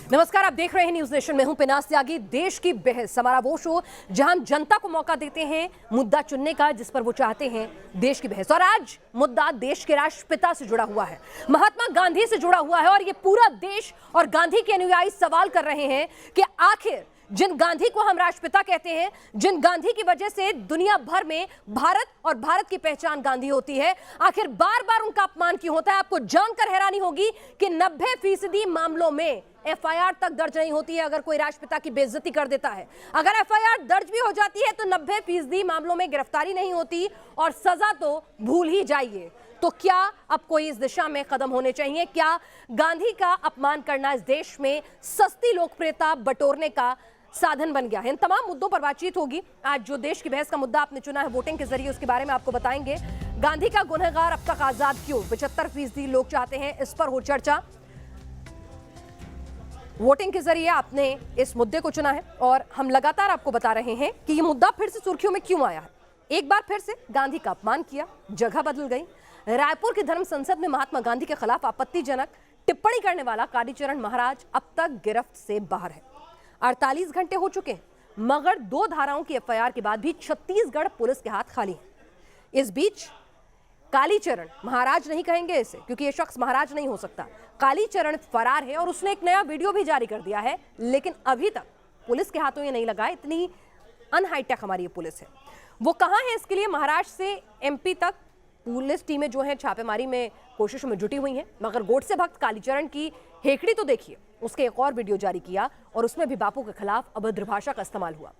नमस्कार, आप देख रहे हैं न्यूज नेशन में हूं पिनास त्यागी। देश की बहस हमारा वो शो जहां हम जनता को मौका देते हैं मुद्दा चुनने का जिस पर वो चाहते हैं देश की बहस। और आज मुद्दा देश के राष्ट्रपिता से जुड़ा हुआ है, महात्मा गांधी से जुड़ा हुआ है। और ये पूरा देश और गांधी के अनुयायी सवाल कर रहे हैं कि आखिर जिन गांधी को हम राष्ट्रपिता कहते हैं, जिन गांधी की वजह से दुनिया भर में भारत और भारत की पहचान गांधी होती है, आखिर बार बार उनका अपमान क्यों होता है। आपको जानकर हैरानी होगी कि 90% मामलों में एफआईआर तक दर्ज नहीं होती है अगर कोई राष्ट्रपिता की बेइज्जती कर देता है। अगर एफआईआर दर्ज भी हो जाती है तो 90% मामलों में गिरफ्तारी नहीं होती और सजा तो भूल ही जाइए। तो क्या अब कोई इस दिशा में कदम होने चाहिए? क्या गांधी का अपमान करना इस देश में सस्ती लोकप्रियता बटोरने का साधन बन गया है? इन तमाम मुद्दों पर बातचीत होगी। आज जो देश की बहस का मुद्दा आपने चुना है वोटिंग के जरिए, उसके बारे में आपको बताएंगे। गांधी का गुनहगार अब तक आजाद क्यों? 75% लोग चाहते हैं इस पर हो चर्चा। वोटिंग के जरिए आपने इस मुद्दे को चुना है और हम लगातार आपको बता रहे हैं कि ये मुद्दा फिर से सुर्खियों में क्यों आया है। एक बार फिर से गांधी का अपमान किया, जगह बदल गई। रायपुर की धर्म संसद में महात्मा गांधी के खिलाफ आपत्तिजनक टिप्पणी करने वाला कालीचरण महाराज अब तक गिरफ्त से बाहर है। 48 घंटे हो चुके हैं, मगर 2 धाराओं की एफआईआर के बाद भी छत्तीसगढ़ पुलिस के हाथ खाली है। इस बीच कालीचरण महाराज नहीं कहेंगे इसे, क्योंकि ये शख्स महाराज नहीं हो सकता। कालीचरण फरार है और उसने एक नया वीडियो भी जारी कर दिया है, लेकिन अभी तक पुलिस के हाथों ये नहीं लगा। इतनी अनहाईटेक हमारी ये पुलिस है। वो कहां है, इसके लिए महाराष्ट्र से एमपी तक पुलिस टीमें जो है छापेमारी में कोशिशों में जुटी हुई हैं। मगर गोडसे भक्त कालीचरण की हेकड़ी तो देखिए, उसके एक और वीडियो जारी किया और उसमें भी बापू के खिलाफ अभद्र भाषा का इस्तेमाल हुआ।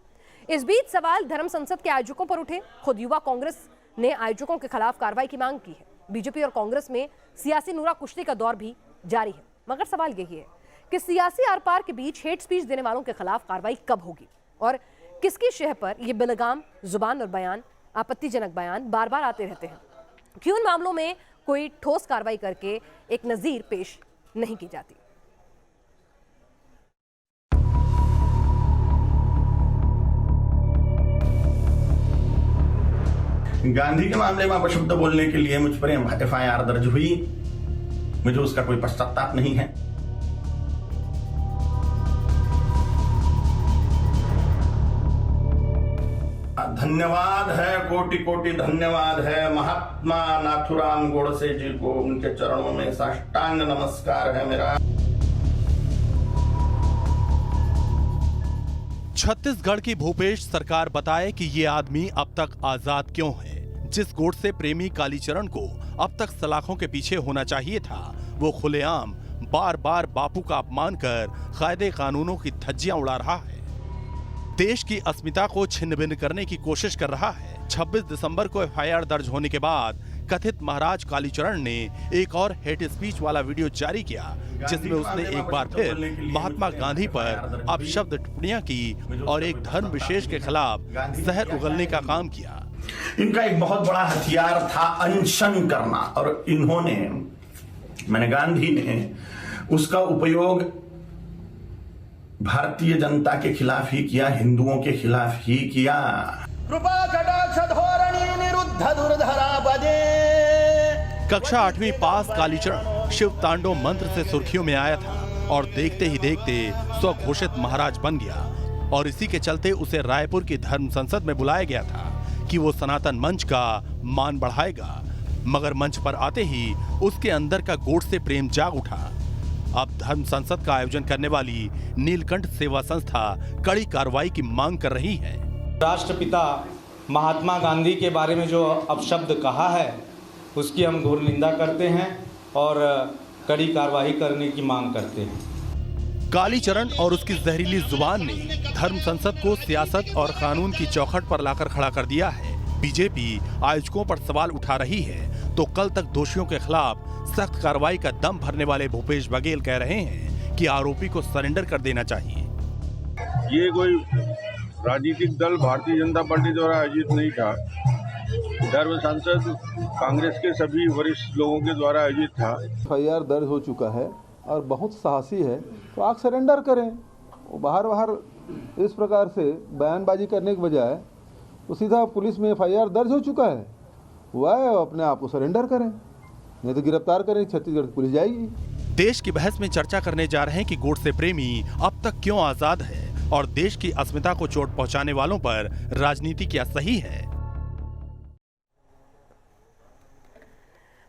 इस बीच सवाल धर्म संसद के आयोजकों पर उठे। खुद युवा कांग्रेस ने आयोजकों के खिलाफ कार्रवाई की मांग की है। बीजेपी और कांग्रेस में सियासी नूरा कुश्ती का दौर भी जारी है। मगर सवाल यही है कि सियासी आर पार के बीच हेट स्पीच देने वालों के खिलाफ कार्रवाई कब होगी और किसकी शह पर ये बेलगाम जुबान और बयान, आपत्तिजनक बयान बार बार आते रहते हैं? क्यों इन मामलों में कोई ठोस कार्रवाई करके एक नजीर पेश नहीं की जाती? गांधी के मामले में अपशब्द बोलने के लिए मुझ पर एफआईआर दर्ज हुई। मुझे उसका कोई पश्चाताप नहीं है। धन्यवाद है, कोटि कोटि धन्यवाद है महात्मा नाथुराम गोडसे जी को। उनके चरणों में साष्टांग नमस्कार है मेरा। छत्तीसगढ़ की भूपेश सरकार बताए कि ये आदमी अब तक आजाद क्यों है। जिस गोडसे प्रेमी कालीचरण को अब तक सलाखों के पीछे होना चाहिए था, वो खुलेआम बार बार बापू का अपमान कर कायदे कानूनों की धज्जियां उड़ा रहा है, देश की अस्मिता को छिन्न भिन्न करने की कोशिश कर रहा है। 26 दिसंबर को एफआईआर दर्ज होने के बाद कथित महाराज कालीचरण ने एक और हेट स्पीच वाला वीडियो जारी किया, जिसमें उसने एक बार फिर महात्मा गांधी पर अपशब्द टिप्पणियां की और एक धर्म विशेष के खिलाफ जहर उगलने का काम किया। इनका एक बहुत बड़ा हथियार था अनशन करना, और इन्होंने, मैंने गांधी ने उसका उपयोग भारतीय जनता के खिलाफ ही किया, हिंदुओं के खिलाफ ही किया। कक्षा 8वीं पास कालीचरण शिव तांडव मंत्र से सुर्खियों में आया था और देखते ही देखते स्वघोषित महाराज बन गया। और इसी के चलते उसे रायपुर की धर्म संसद में बुलाया गया था कि वो सनातन मंच का मान बढ़ाएगा। मगर मंच पर आते ही उसके अंदर का गोडसे प्रेम जाग उठा। अब धर्म संसद का आयोजन करने वाली नीलकंठ सेवा संस्था कड़ी कार्रवाई की मांग कर रही है। राष्ट्रपिता महात्मा गांधी के बारे में जो अपशब्द कहा है उसकी हम घोर निंदा करते हैं और कड़ी कार्रवाई करने की मांग करते हैं। कालीचरण और उसकी जहरीली जुबान ने धर्म संसद को सियासत और कानून की चौखट पर लाकर खड़ा कर दिया है। बीजेपी आयोजकों पर सवाल उठा रही है तो कल तक दोषियों के खिलाफ सख्त कार्रवाई का दम भरने वाले भूपेश बघेल कह रहे हैं कि आरोपी को सरेंडर कर देना चाहिए। ये कोई राजनीतिक दल भारतीय जनता पार्टी द्वारा आयोजित नहीं था। धर्म संसद कांग्रेस के सभी वरिष्ठ लोगों के द्वारा आयोजित था। एफआईआर दर्ज हो चुका है और बहुत साहसी है, तो आप सरेंडर करें। वो बाहर इस प्रकार से बयानबाजी करने के बजाय तो सीधा पुलिस में एफआईआर दर्ज हो चुका है, हुआ है, अपने आप को सरेंडर करें, नहीं तो गिरफ्तार करें, छत्तीसगढ़ पुलिस जाएगी। देश की बहस में चर्चा करने जा रहे हैं कि गोडसे प्रेमी अब तक क्यों आजाद है और देश की अस्मिता को चोट पहुंचाने वालों पर राजनीति क्या सही है।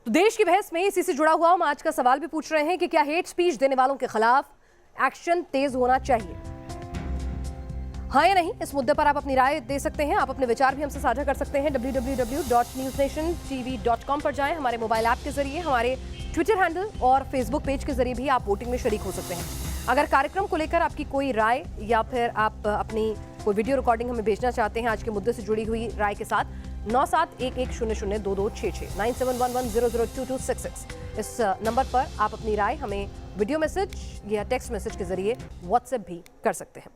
तो देश की बहस में इसी से जुड़ा हुआ हम आज का सवाल भी पूछ रहे हैं कि क्या हेट स्पीच देने वालों के खिलाफ एक्शन तेज होना चाहिए, हाँ या नहीं। इस मुद्दे पर आप अपनी राय दे सकते हैं, आप अपने विचार भी हमसे साझा कर सकते हैं। www.newsnationtv.com पर जाएं, हमारे मोबाइल ऐप के जरिए, हमारे ट्विटर हैंडल और फेसबुक पेज के जरिए भी आप वोटिंग में शरीक हो सकते हैं। अगर कार्यक्रम को लेकर आपकी कोई राय या फिर आप अपनी कोई वीडियो रिकॉर्डिंग हमें भेजना चाहते हैं आज के मुद्दे से जुड़ी हुई राय के साथ, 9711002266 9711002266 इस नंबर पर आप अपनी राय हमें वीडियो मैसेज या टेक्स्ट मैसेज के जरिए व्हाट्सएप भी कर सकते हैं।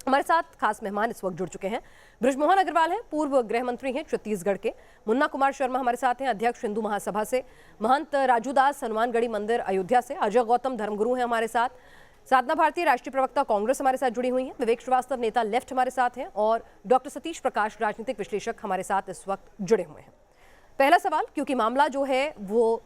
हमारे साथ खास मेहमान इस वक्त जुड़ चुके हैं। बृजमोहन अग्रवाल हैं, पूर्व गृह मंत्री हैं छत्तीसगढ़ के। मुन्ना कुमार शर्मा हमारे साथ हैं, अध्यक्ष हिंदू महासभा से। महंत राजूदास हनुमानगढ़ी मंदिर अयोध्या से। अजय गौतम धर्मगुरु हैं हमारे साथ। साधना भारती राष्ट्रीय प्रवक्ता कांग्रेस हमारे साथ जुड़ी हुई हैं। विवेक श्रीवास्तव नेता लेफ्ट हमारे साथ हैं और डॉक्टर सतीश प्रकाश राजनीतिक विश्लेषक हमारे साथ इस वक्त जुड़े हुए हैं। पहला सवाल, क्योंकि मामला जो है वो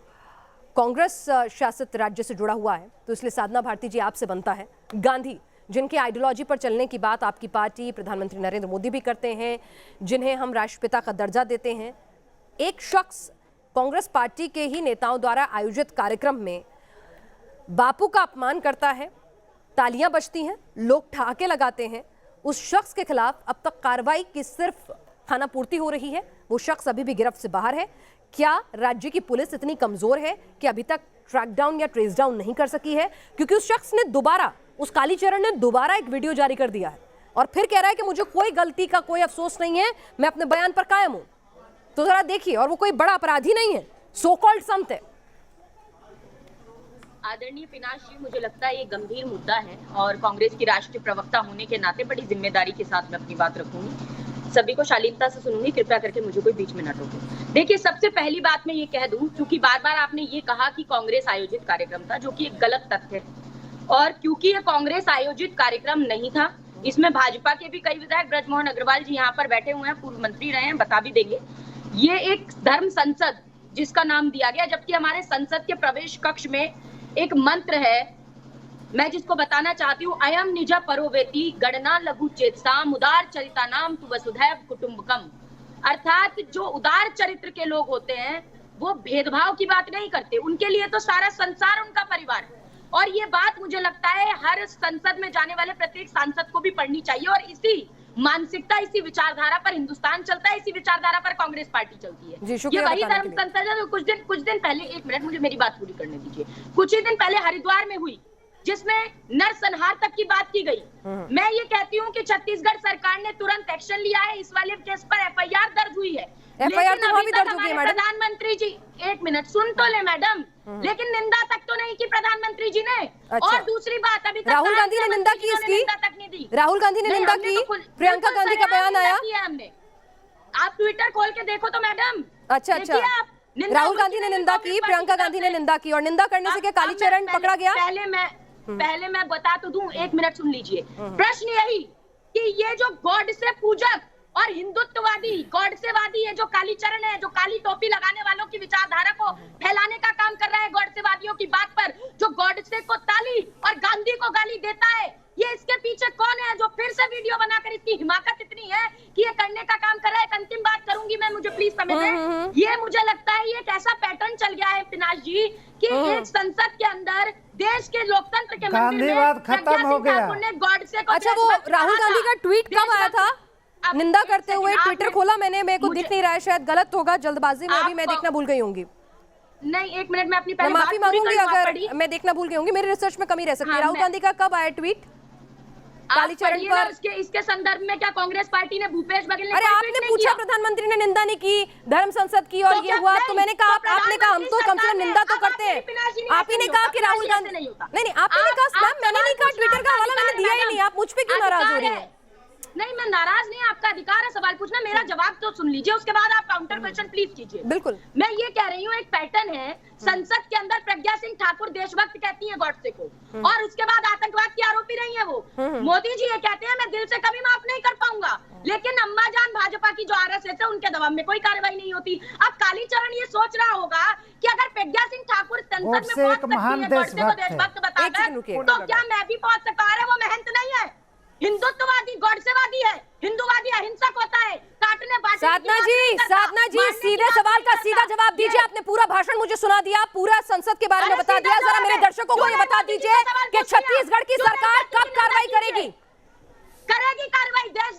कांग्रेस शासित राज्य से जुड़ा हुआ है तो इसलिए साधना भारती जी आपसे बनता है। गांधी, जिनकी आइडियोलॉजी पर चलने की बात आपकी पार्टी, प्रधानमंत्री नरेंद्र मोदी भी करते हैं, जिन्हें हम राष्ट्रपिता का दर्जा देते हैं, एक शख्स कांग्रेस पार्टी के ही नेताओं द्वारा आयोजित कार्यक्रम में बापू का अपमान करता है, तालियां बजती हैं, लोग ठहाके लगाते हैं। उस शख्स के खिलाफ अब तक कार्रवाई की सिर्फ खानापूर्ति हो रही है, वो शख्स अभी भी गिरफ्त से बाहर है। क्या राज्य की पुलिस इतनी कमजोर है कि अभी तक ट्रैक डाउन या ट्रेस डाउन नहीं कर सकी है? क्योंकि उस शख्स ने दोबारा, उस कालीचरण ने दोबारा एक वीडियो जारी कर दिया है और फिर कह रहा है कि मुझे कोई गलती का कोई अफसोस नहीं है, मैं अपने बयान पर कायम हूं। तो जरा देखिए, और वो कोई बड़ा अपराधी नहीं है, सो कॉल्ड संत है। आदरणीय पिनाश जी, मुझे लगता है ये गंभीर मुद्दा है और कांग्रेस की राष्ट्रीय प्रवक्ता होने के नाते बड़ी जिम्मेदारी के साथ मैं अपनी बात रखूंगी। सभी को शालीनता से सुनूंगी, कृपया करके मुझे कोई बीच में न टोके। देखिए, सबसे पहली बात मैं ये कह दूं, क्योंकि बार बार आपने ये कहा कि कांग्रेस आयोजित कार्यक्रम था, जो कि एक गलत तथ्य है। और क्योंकि ये कांग्रेस आयोजित कार्यक्रम नहीं था, इसमें भाजपा के भी कई विधायक, बृजमोहन अग्रवाल जी यहाँ पर बैठे हुए हैं, पूर्व मंत्री रहे हैं, बता भी देंगे। ये एक धर्म संसद जिसका नाम दिया गया, जबकि हमारे संसद के प्रवेश कक्ष में एक मंत्र है, मैं जिसको बताना चाहती हूँ, अयम निज परोवेति गणना लघु चेतसाम उदार चरिता नाम तु वसुधैव कुटुंबकम। अर्थात जो उदार चरित्र के लोग होते हैं वो भेदभाव की बात नहीं करते, उनके लिए तो सारा संसार उनका परिवार है। और ये बात मुझे लगता है हर संसद में जाने वाले प्रत्येक सांसद को भी पढ़नी चाहिए। और इसी मानसिकता, इसी विचारधारा पर हिंदुस्तान चलता है, इसी विचारधारा पर कांग्रेस पार्टी चलती है। ये वही धर्म संसद है जो कुछ दिन पहले, एक मिनट मुझे मेरी बात पूरी करने दीजिए, कुछ ही दिन पहले हरिद्वार में हुई, जिसमें नरसंहार तक की बात की गई। मैं ये कहती हूँ कि छत्तीसगढ़ सरकार ने तुरंत एक्शन लिया है, इस वाले केस पर FIR दर्ज हुई है। FIR तो वहाँ भी दर्ज होगी मैडम। प्रधानमंत्री जी, एक मिनट सुन तो ले मैडम, लेकिन निंदा तक तो नहीं की प्रधानमंत्री जी ने। अच्छा। और दूसरी बात, अभी राहुल गांधी ने निंदा की इसकी, तक नहीं दी। राहुल गांधी ने निंदा की, प्रियंका गांधी का बयान आया, हमने, आप ट्विटर खोल के देखो तो मैडम। अच्छा, राहुल गांधी ने निंदा की, प्रियंका गांधी ने निंदा की, और निंदा करने से क्या कालीचरण पकड़ा गया? पहले मैं बता तो दूं, एक मिनट सुन लीजिए। प्रश्न यही कि ये जो गॉड से पूजक और हिंदुत्ववादी, गॉडसेवादी है, जो कालीचरण है, जो काली टोपी लगाने वालों की विचारधारा को फैलाने का काम कर रहा है, गॉडसेवादियों की बात पर, जो गॉडसे को ताली और गांधी को गाली देता है, ये इसके पीछे कौन है जो फिर से वीडियो बनाकर, इसकी हिमाकत इतनी है कि ये करने का काम कर रहा है। एक अंतिम बात करूंगी मैं, मुझे प्लीज समय दें। ये मुझे लगता है ये एक ऐसा पैटर्न चल गया है पिनाश जी कि एक संसद के अंदर देश के लोकतंत्र के गांधीवाद खत्म हो गया। गॉडसे को, अच्छा, वो राहुल गांधी का ट्वीट कब आया था निंदा करते हुए? ट्विटर खोला मैंने, मेरे को दिख नहीं रहा है, शायद गलत होगा, जल्दबाजी में अभी मैं देखना भूल गई होंगी। नहीं, एक मिनट, मैं अपनी पहले माफी मांगूंगी अगर मैं देखना भूल गई होंगी, मेरी रिसर्च में कमी रह सकती है। राहुल गांधी का कब आया ट्वीट कालीचरण पर? इसके संदर्भ में क्या कांग्रेस पार्टी ने भूपेश बघेल ने, अरे आपने पूछा प्रधानमंत्री ने निंदा नहीं की धर्म संसद की और ये हुआ, तो मैंने कहा, आपने कहा हम तो कम से कम निंदा तो करते हैं। आप ही ने कहा कि राहुल गांधी, नहीं, आपने कहा मैम, मैंने नहीं कहा, ट्विटर का हवाला मैंने दिया ही नहीं, आप मुझ पे क्यों नाराज हो रही हैं? नहीं, मैं नाराज नहीं, आपका अधिकार है सवाल पूछना, मेरा जवाब तो सुन लीजिए, उसके बाद आप काउंटर क्वेश्चन प्लीज कीजिए। बिल्कुल, मैं ये कह रही हूँ, एक पैटर्न है संसद के अंदर, प्रज्ञा सिंह ठाकुर देशभक्त कहती है गॉडसे को, और उसके बाद आतंकवाद की आरोपी रही है वो। मोदी जी ये कहते हैं मैं दिल से कभी माफ नहीं कर पाऊंगा। लेकिन अम्मा जान भाजपा की जो आरएसएस है उनके दबाव में कोई कार्रवाई नहीं होती। अब कालीचरण ये सोच रहा होगा कि अगर प्रज्ञा सिंह ठाकुर संसद में एक महान देशभक्त बताकर तो क्या मैं भी पहुंच सकता हूं? वो मेहनत नहीं है, हिंदुत्ववादी गौड़सेवादी है, हिंदूवादी अहिंसक होता है, काटने बांटने। साधना जी सीधे सवाल का सीधा जवाब दीजिए। आपने पूरा भाषण मुझे सुना दिया, पूरा संसद के बारे में बता दिया। जरा मेरे दर्शकों को ये बता दीजिए कि छत्तीसगढ़ की सरकार कब कार्रवाई करेगी? कार्रवाई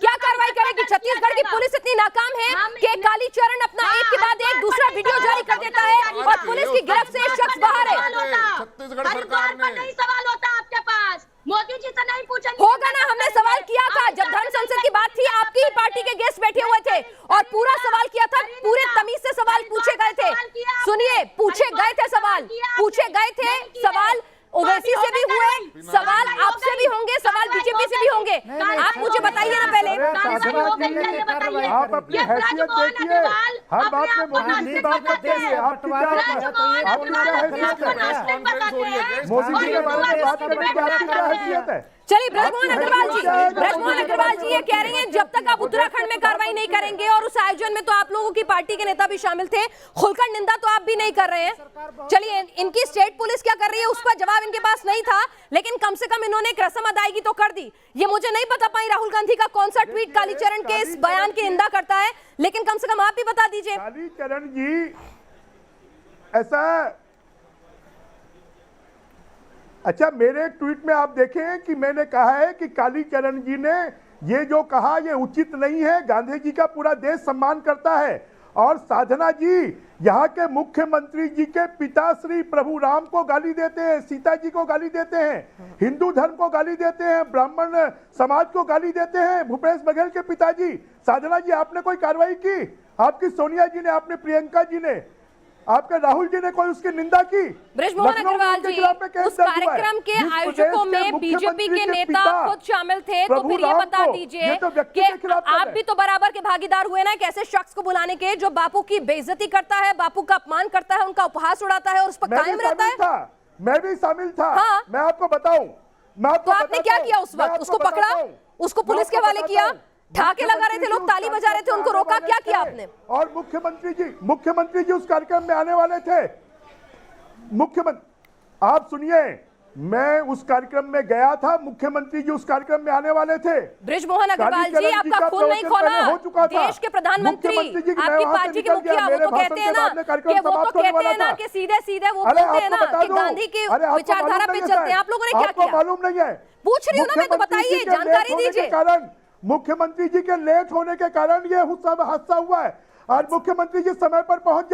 क्या कार्रवाई करेगी? छत्तीसगढ़ की पुलिस इतनी नाकाम है कि कालीचरण अपना एक के बाद एक दूसरा वीडियो जारी कर देता है और पुलिस की गिरफ्त से शख्स बाहर है। छत्तीसगढ़ सरकार ने नहीं सवाल होता आपके पास, मोदी जी से नहीं पूछेंगे। होगा ना, हमने सवाल किया था जब धर्म संसद की बात थी, आपकी ही पार्टी के गेस्ट बैठे हुए थे और पूरा सवाल किया था, पूरे तमीज से सवाल पूछे गए थे। सुनिए, पूछे गए थे सवाल ओवैसी से भी हुए, सवाल आपसे भी होंगे, सवाल बीजेपी से भी होंगे। आप मुझे बताइए ना पहले। आप अपनी हैसियत देखिए, हर बात में मोदी की बात करते हैं। आपकी क्या हैसियत है? मोदी जी के बारे में बात करने की आपकी क्या हैसियत है? चलिए ब्रजमोहन अग्रवाल जी ये कह रही हैं जब तक आप उत्तराखंड में कार्रवाई नहीं करेंगे, और उस आयोजन में तो आप लोगों की पार्टी के नेता भी शामिल थे, खुलकर निंदा तो आप भी नहीं कर रहे हैं। चलिए, इनकी स्टेट पुलिस क्या कर रही है उसका जवाब इनके पास नहीं था, लेकिन कम से कम इन्होंने एक रस्म अदायगी तो कर दी। ये मुझे नहीं बता पाई राहुल गांधी का कौन सा ट्वीट कालीचरण के इस बयान की निंदा करता है, लेकिन कम से कम आप भी बता दीजिए। कालीचरण जी ऐसा, अच्छा, मेरे ट्वीट में आप देखें कि मैंने कहा है कि कालीचरण जी ने ये जो कहा ये उचित नहीं है। गांधी जी का पूरा देश सम्मान करता है। और साधना जी यहाँ के मुख्यमंत्री जी के पिता श्री प्रभु राम को गाली देते हैं, सीता जी को गाली देते हैं, हिंदू धर्म को गाली देते हैं, ब्राह्मण समाज को गाली देते हैं, भूपेश बघेल के पिताजी। साधना जी, आपने कोई कार्रवाई की? आपकी सोनिया जी ने, आपने प्रियंका जी ने, आपके राहुल जी ने कोई उसकी निंदा की? ब्रजमोहन अग्रवाल जी, उस कार्यक्रम के आयोजकों में बीजेपी के नेता खुद शामिल थे, तो फिर ये बता दीजिए कि आप भी तो बराबर के भागीदार हुए ना, कैसे शख्स को बुलाने के जो बापू की बेइज्जती करता है, बापू का अपमान करता है, उनका उपहास उड़ाता है और उस पर कायम रहता है। मैं भी शामिल था। हाँ। मैं आपको बताऊं, तो आपने क्या किया उस वक्त? उसको पकड़ा, उसको पुलिस के हवाले किया, ढाके लगा रहे थे लोग, ताली बजा रहे थे, उनको रोका, क्या किया आपने? और मुख्यमंत्री जी उस कार्यक्रम में आने वाले थे। आप सुनिए, मैं उस कार्यक्रम में गया था, मुख्यमंत्री जी उस कार्यक्रम में आने वाले थे। ब्रजमोहन अग्रवाल जी, आपका खून नहीं खोला। देश के प्रधानमंत्री, आपकी पार्टी के मुखिया, वो तो कहते हैं ना कि सीधे वो बोलते हैं ना कि गांधी की विचारधारा पे चलते हैं। आप लोगों ने क्या किया? मालूम नहीं है? पूछ रही हूँ ना मैं, तो बताइए, जानकारी दीजिए। मुख्यमंत्री जी के लेट होने के कारण ये सब हादसा हुआ है। आज मुख्यमंत्री जी समय पर पहुंच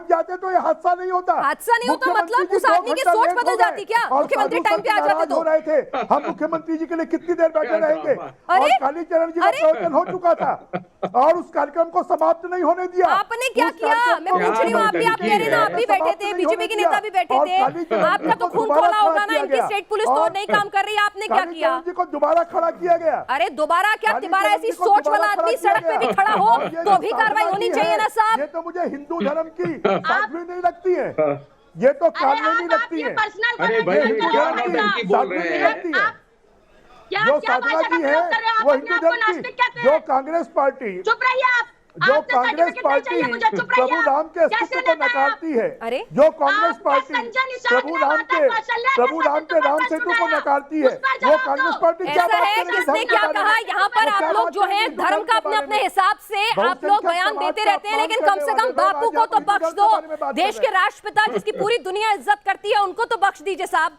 जाते तो ये हादसा नहीं होता। हादसा नहीं होता मतलब उस आदमी की सोच बदल जाती क्या? मुख्यमंत्री टाइम पे आ जाते तो रहे थे। हम मुख्यमंत्री जी के लिए कितनी देर बैठे रहेंगे? और कालीचरण जी का प्रवचन हो चुका था और उस कार्यक्रम को समाप्त नहीं होने दिया। आपने क्या किया? मैं पूछ रही हूँ, आप कह रहे ना, आप भी बैठे थे, बीजेपी के नेता भी बैठे थे, आपका तो खून खोला होगा ना। इनकी स्टेट पुलिस तो नहीं काम कर रही, आपने क्या किया? जी को दोबारा खड़ा किया गया। अरे दोबारा क्या, तिबारा ऐसी सोच वाला आदमी सड़क पे भी खड़ा हो तो भी कार्रवाई होनी चाहिए ना साहब। ये तो मुझे हिंदू धर्म की साधवी नहीं लगती है, ये तो कानूनी लगती है। अरे भाई, हिंदू धर्म की साधवी नहीं लगती है। जो साधना जी है वो हिंदू धर्म की, जो कांग्रेस पार्टी, जो कांग्रेस पार्टी प्रभु राम के अस्तित्व को नकारती है, जो कांग्रेस पार्टी प्रभु राम के राम सेतु को नकारती है, वो कांग्रेस पार्टी क्या बात करेगी? किसने क्या कहा? यहाँ पर आप लोग जो है धर्म का अपने अपने हिसाब से आप लोग बयान देते रहते हैं, लेकिन कम से कम बापू को तो बख्श दो। देश के राष्ट्रपिता जिसकी पूरी दुनिया इज्जत करती है, उनको तो बख्श दीजिए साहब,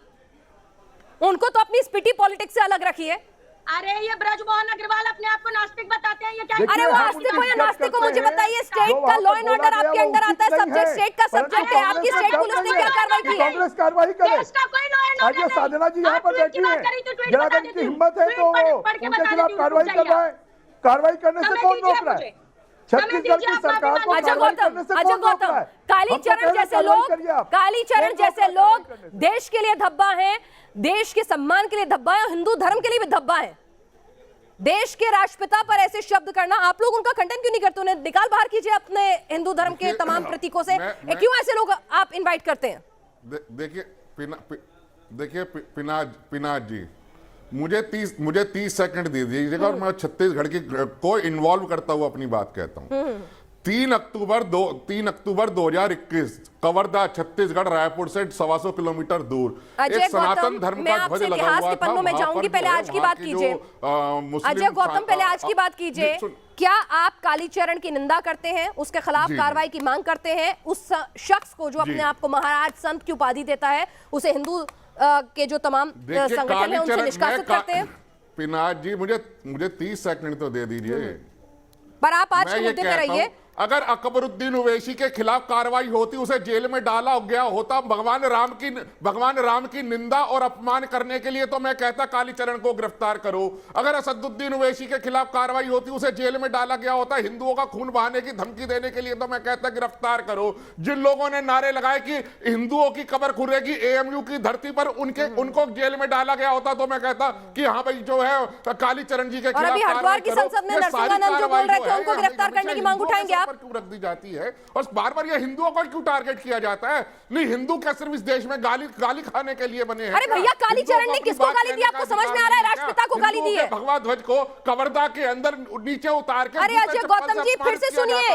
उनको तो अपनी स्पिटी पॉलिटिक्स से अलग रखिए। अरे ये ब्रजमोहन अग्रवाल अपने आप को नास्तिक बताते हैं, ये क्या? अरे वो आस्तिक हो या नास्तिक हो मुझे बताइए, स्टेट का लॉ एंड ऑर्डर आपके अंडर आता है, सब्जेक्ट स्टेट का सब्जेक्ट है। आपकी स्टेट पुलिस ने क्या कार्रवाई की है? कांग्रेस कार्रवाई करे। आज ये साधना जी यहाँ पर बैठी है, जरा अगर इनकी हिम्मत है तो उनके खिलाफ कार्रवाई करवाएं। कार्रवाई करने से कौन रोक रहा है? छत्तीसगढ़ की सरकार को कार्रवाई करने से कौन रोक रहा है? कालीचरण जैसे लोग देश के लिए धब्बा हैं, देश के सम्मान के लिए धब्बा है, हिंदू धर्म के लिए भी धब्बा है। देश के राष्ट्रपिता पर ऐसे शब्द करना, आप लोग उनका खंडन क्यों नहीं करते? उन्हें निकाल बाहर कीजिए अपने हिंदू धर्म के तमाम प्रतीकों से। क्यों ऐसे लोग आप इनवाइट करते हैं? देखिए पिनाज जी, मुझे 30 सेकंड दे दीजिएगा और मैं छत्तीसगढ़ की को इन्वॉल्व करता हुआ अपनी बात कहता हूं। 3 अक्टूबर 2021 कवर्धा छत्तीसगढ़ रायपुर से 125 किलोमीटर दूर एक सनातन धर्म का ध्वज लगा हुआ था। में जाऊंगी, पहले आज की बात कीजिए। अजय गौतम, पहले आज की बात कीजिए। क्या आप कालीचरण की निंदा करते हैं, उसके खिलाफ कार्रवाई की मांग करते हैं? उस शख्स को जो अपने आप को महाराज संत की उपाधि देता है, उसे हिंदू के जो तमाम संगठन है उनसे निष्कासित करते हैं? पिनाक जी, मुझे 30 सेकंड तो दे दीजिए। पर आप आज के मुद्दे पे रहिए। अगर अकबरुद्दीन ओवैसी के खिलाफ कार्रवाई होती, उसे जेल में डाला गया होता भगवान राम की निंदा और अपमान करने के लिए, तो मैं कहता कालीचरण को गिरफ्तार करो। अगर असदुद्दीन ओवैसी के खिलाफ कार्रवाई होती, उसे जेल में डाला गया होता हिंदुओं का खून बहाने की धमकी देने के लिए, तो मैं कहता गिरफ्तार करो। जिन लोगों ने नारे लगाए कि हिंदुओं की कब्र खुरेगी एएमयू की धरती पर, उनको जेल में डाला गया होता, तो मैं कहता कि हाँ भाई जो है कालीचरण जी के खिलाफ हरिद्वार की संसद में नरसिंहानंद जो बोल रहे थे उनको गिरफ्तार करने की मांग उठाएंगे आप? क्यों रख दी जाती है और बार-बार ये हिंदुओं को क्यों टारगेट किया जाता है? नहीं, हिंदू क्या सिर्फ इस देश में गाली खाने के लिए बने हैं? अरे भैया, कालीचरण ने किसको गाली दी? आपको समझ में आ रहा है? राष्ट्रपिता को गाली दी है। भगवा ध्वज को कवर्धा के अंदर नीचे उतार के। अरे अजय गौतम जी, फिर से सुनिए।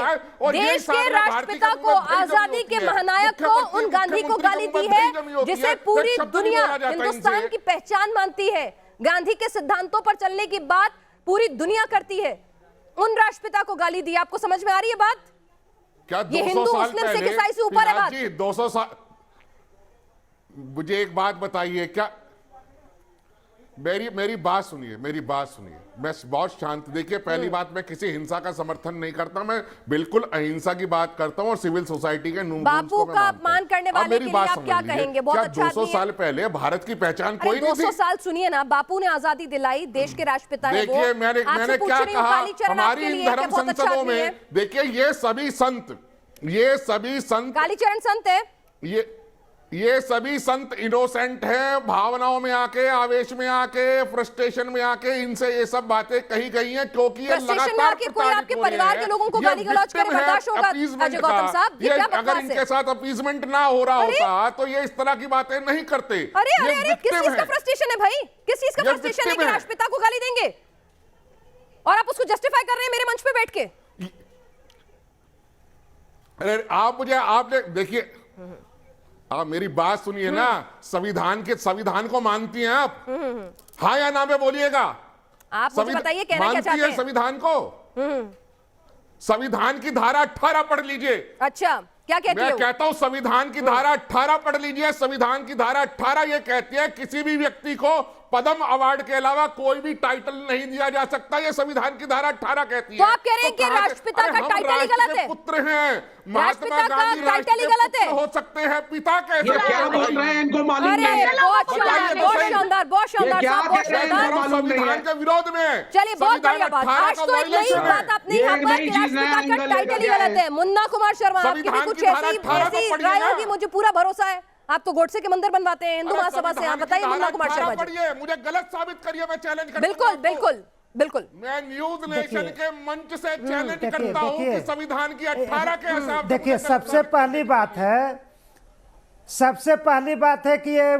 देश के राष्ट्रपिता को, आजादी के महानायक को, उन गांधी को गाली दी है जिसे पूरी दुनिया हिंदुस्तान की पहचान मानती है। गांधी के सिद्धांतों पर चलने की बात पूरी दुनिया करती है। उन राष्ट्रपिता को गाली दी। आपको समझ में आ रही है बात? क्या ये हिंदू मुस्लिम सिख ईसाई से ऊपर है बात? 200 साल। मुझे एक बात बताइए, क्या मेरी बात सुनिए, मैं बहुत शांत। देखिए, पहली बात, मैं किसी हिंसा का समर्थन नहीं करता, मैं बिल्कुल अहिंसा की बात करता हूं और सिविल सोसाइटी के बापू का अपमान करने वाले के लिए आप क्या कहेंगे? बहुत अच्छा 200 साल पहले भारत की पहचान कोई नहीं थी। 200 साल सुनिए ना, बापू ने आजादी दिलाई, देश के राष्ट्रपिता हैं वो। देखिए, मैंने क्या कहा, हमारी इन धर्म संसदों में देखिए ये सभी संत कालीचरण संत है, ये सभी संत इनोसेंट हैं, भावनाओं में आके, आवेश में आके, फ्रस्ट्रेशन में आके इनसे ये सब बातें कही गई हैं, क्योंकि ये लगातार कोई आपके परिवार के लोगों को गाली गलौज करे बर्दाश्त होगा? अजय गौतम साहब, ये क्या बकवास है? अगर इनके साथ अपीजमेंट ना हो रहा होता तो ये इस तरह की बातें नहीं करते। अरे किस चीज का फ्रस्ट्रेशन है भाई? किस चीज का फ्रस्ट्रेशन है कि राष्ट्रपिता को गाली देंगे और आप उसको जस्टिफाई कर रहे हैं मेरे मंच पे बैठ के? अरे आपने देखिए, आप मेरी बात सुनिए ना। संविधान को मानती हैं आप? हाँ या ना में बोलिएगा। आप मुझे बताइए, कहना क्या चाहते हैं? संविधान को, संविधान की धारा 18 पढ़ लीजिए। अच्छा, क्या कहती है? मैं कहता हूं संविधान की धारा 18 पढ़ लीजिए। संविधान की धारा 18 ये कहती है किसी भी व्यक्ति को पद्म अवार्ड के अलावा कोई भी टाइटल नहीं दिया जा सकता। ये संविधान की धारा 18 कहती है। तो आप कह रहे हैं कि राष्ट्रपिता का टाइटल ही गलत है? पुत्र हैं, महात्मा गांधी टाइटल ही गलत है? हो सकते हैं, पिता कैसे? क्या बोल रहे हैं, इनको मालूम नहीं है? बहुत शानदार, बहुत शानदार, बहुत शानदार। संविधान के विरोध में। चलिए, बहुत बढ़िया बात। आज तो एक नई बात आपने यहाँ पर, राष्ट्रपिता का टाइटल ही गलत है। मुन्ना कुमार शर्मा, आपकी भी कुछ ऐसी राय होगी, मुझे पूरा भरोसा है। आप तो गोडसे के मंदिर बनवाते हैं हिंदू महासभा से। आप बताइए मुन्ना कुमार शर्मा जी। मुझे गलत साबित करिए, मैं चैलेंज करता हूं। बिल्कुल बिल्कुल बिल्कुल। मैं न्यूज नेशन के मंच से चैलेंज करता हूं कि संविधान की 18 के हिसाब। देखिए, सबसे पहली बात है कि ये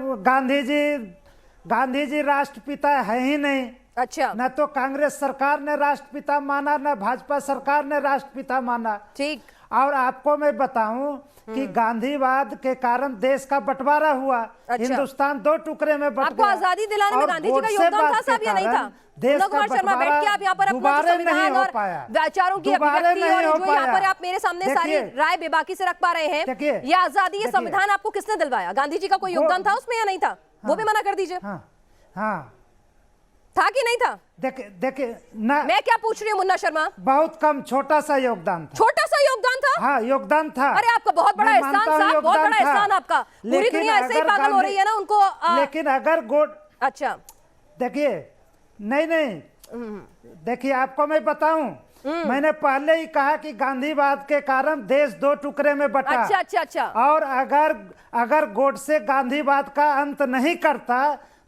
गांधी जी राष्ट्रपिता है ही नहीं। अच्छा, न तो कांग्रेस सरकार ने राष्ट्रपिता माना, न भाजपा सरकार ने राष्ट्रपिता माना। ठीक। और आपको मैं बताऊं कि गांधीवाद के कारण देश का बंटवारा हुआ। अच्छा। हिंदुस्तान 2 टुकड़े में बट गया। आपको आजादी दिलाने में गांधी जी का योगदान था साहब या नहीं था? मुन्ना कुमार शर्मा, बैठ के आप यहाँ पर अपना संविधान और विचारों की अभिव्यक्ति और जो यहाँ पर आप मेरे सामने सारी राय बेबाकी से रख पा रहे हैं, ये आजादी, ये संविधान आपको किसने दिलवाया? गांधी जी का कोई योगदान था उसमें या नहीं था? वो भी मना कर दीजिए। हाँ, था कि नहीं था? देखिए ना, मैं क्या पूछ रही हूँ मुन्ना शर्मा? बहुत कम, छोटा सा योगदान था। छोटा सा योगदान था? हाँ, योगदान था। अरे आपका बहुत बड़ा एहसान साहब, बहुत बड़ा एहसान आपका। पूरी दुनिया ऐसे ही पागल हो रही है ना उनको। लेकिन अगर अच्छा, देखिए, नहीं, देखिए, आपको मैं बताऊं, मैंने पहले ही कहा कि गांधीवाद के कारण देश 2 टुकड़े में बटा। अच्छा। और अगर गोडसे गांधीवाद का अंत नहीं करता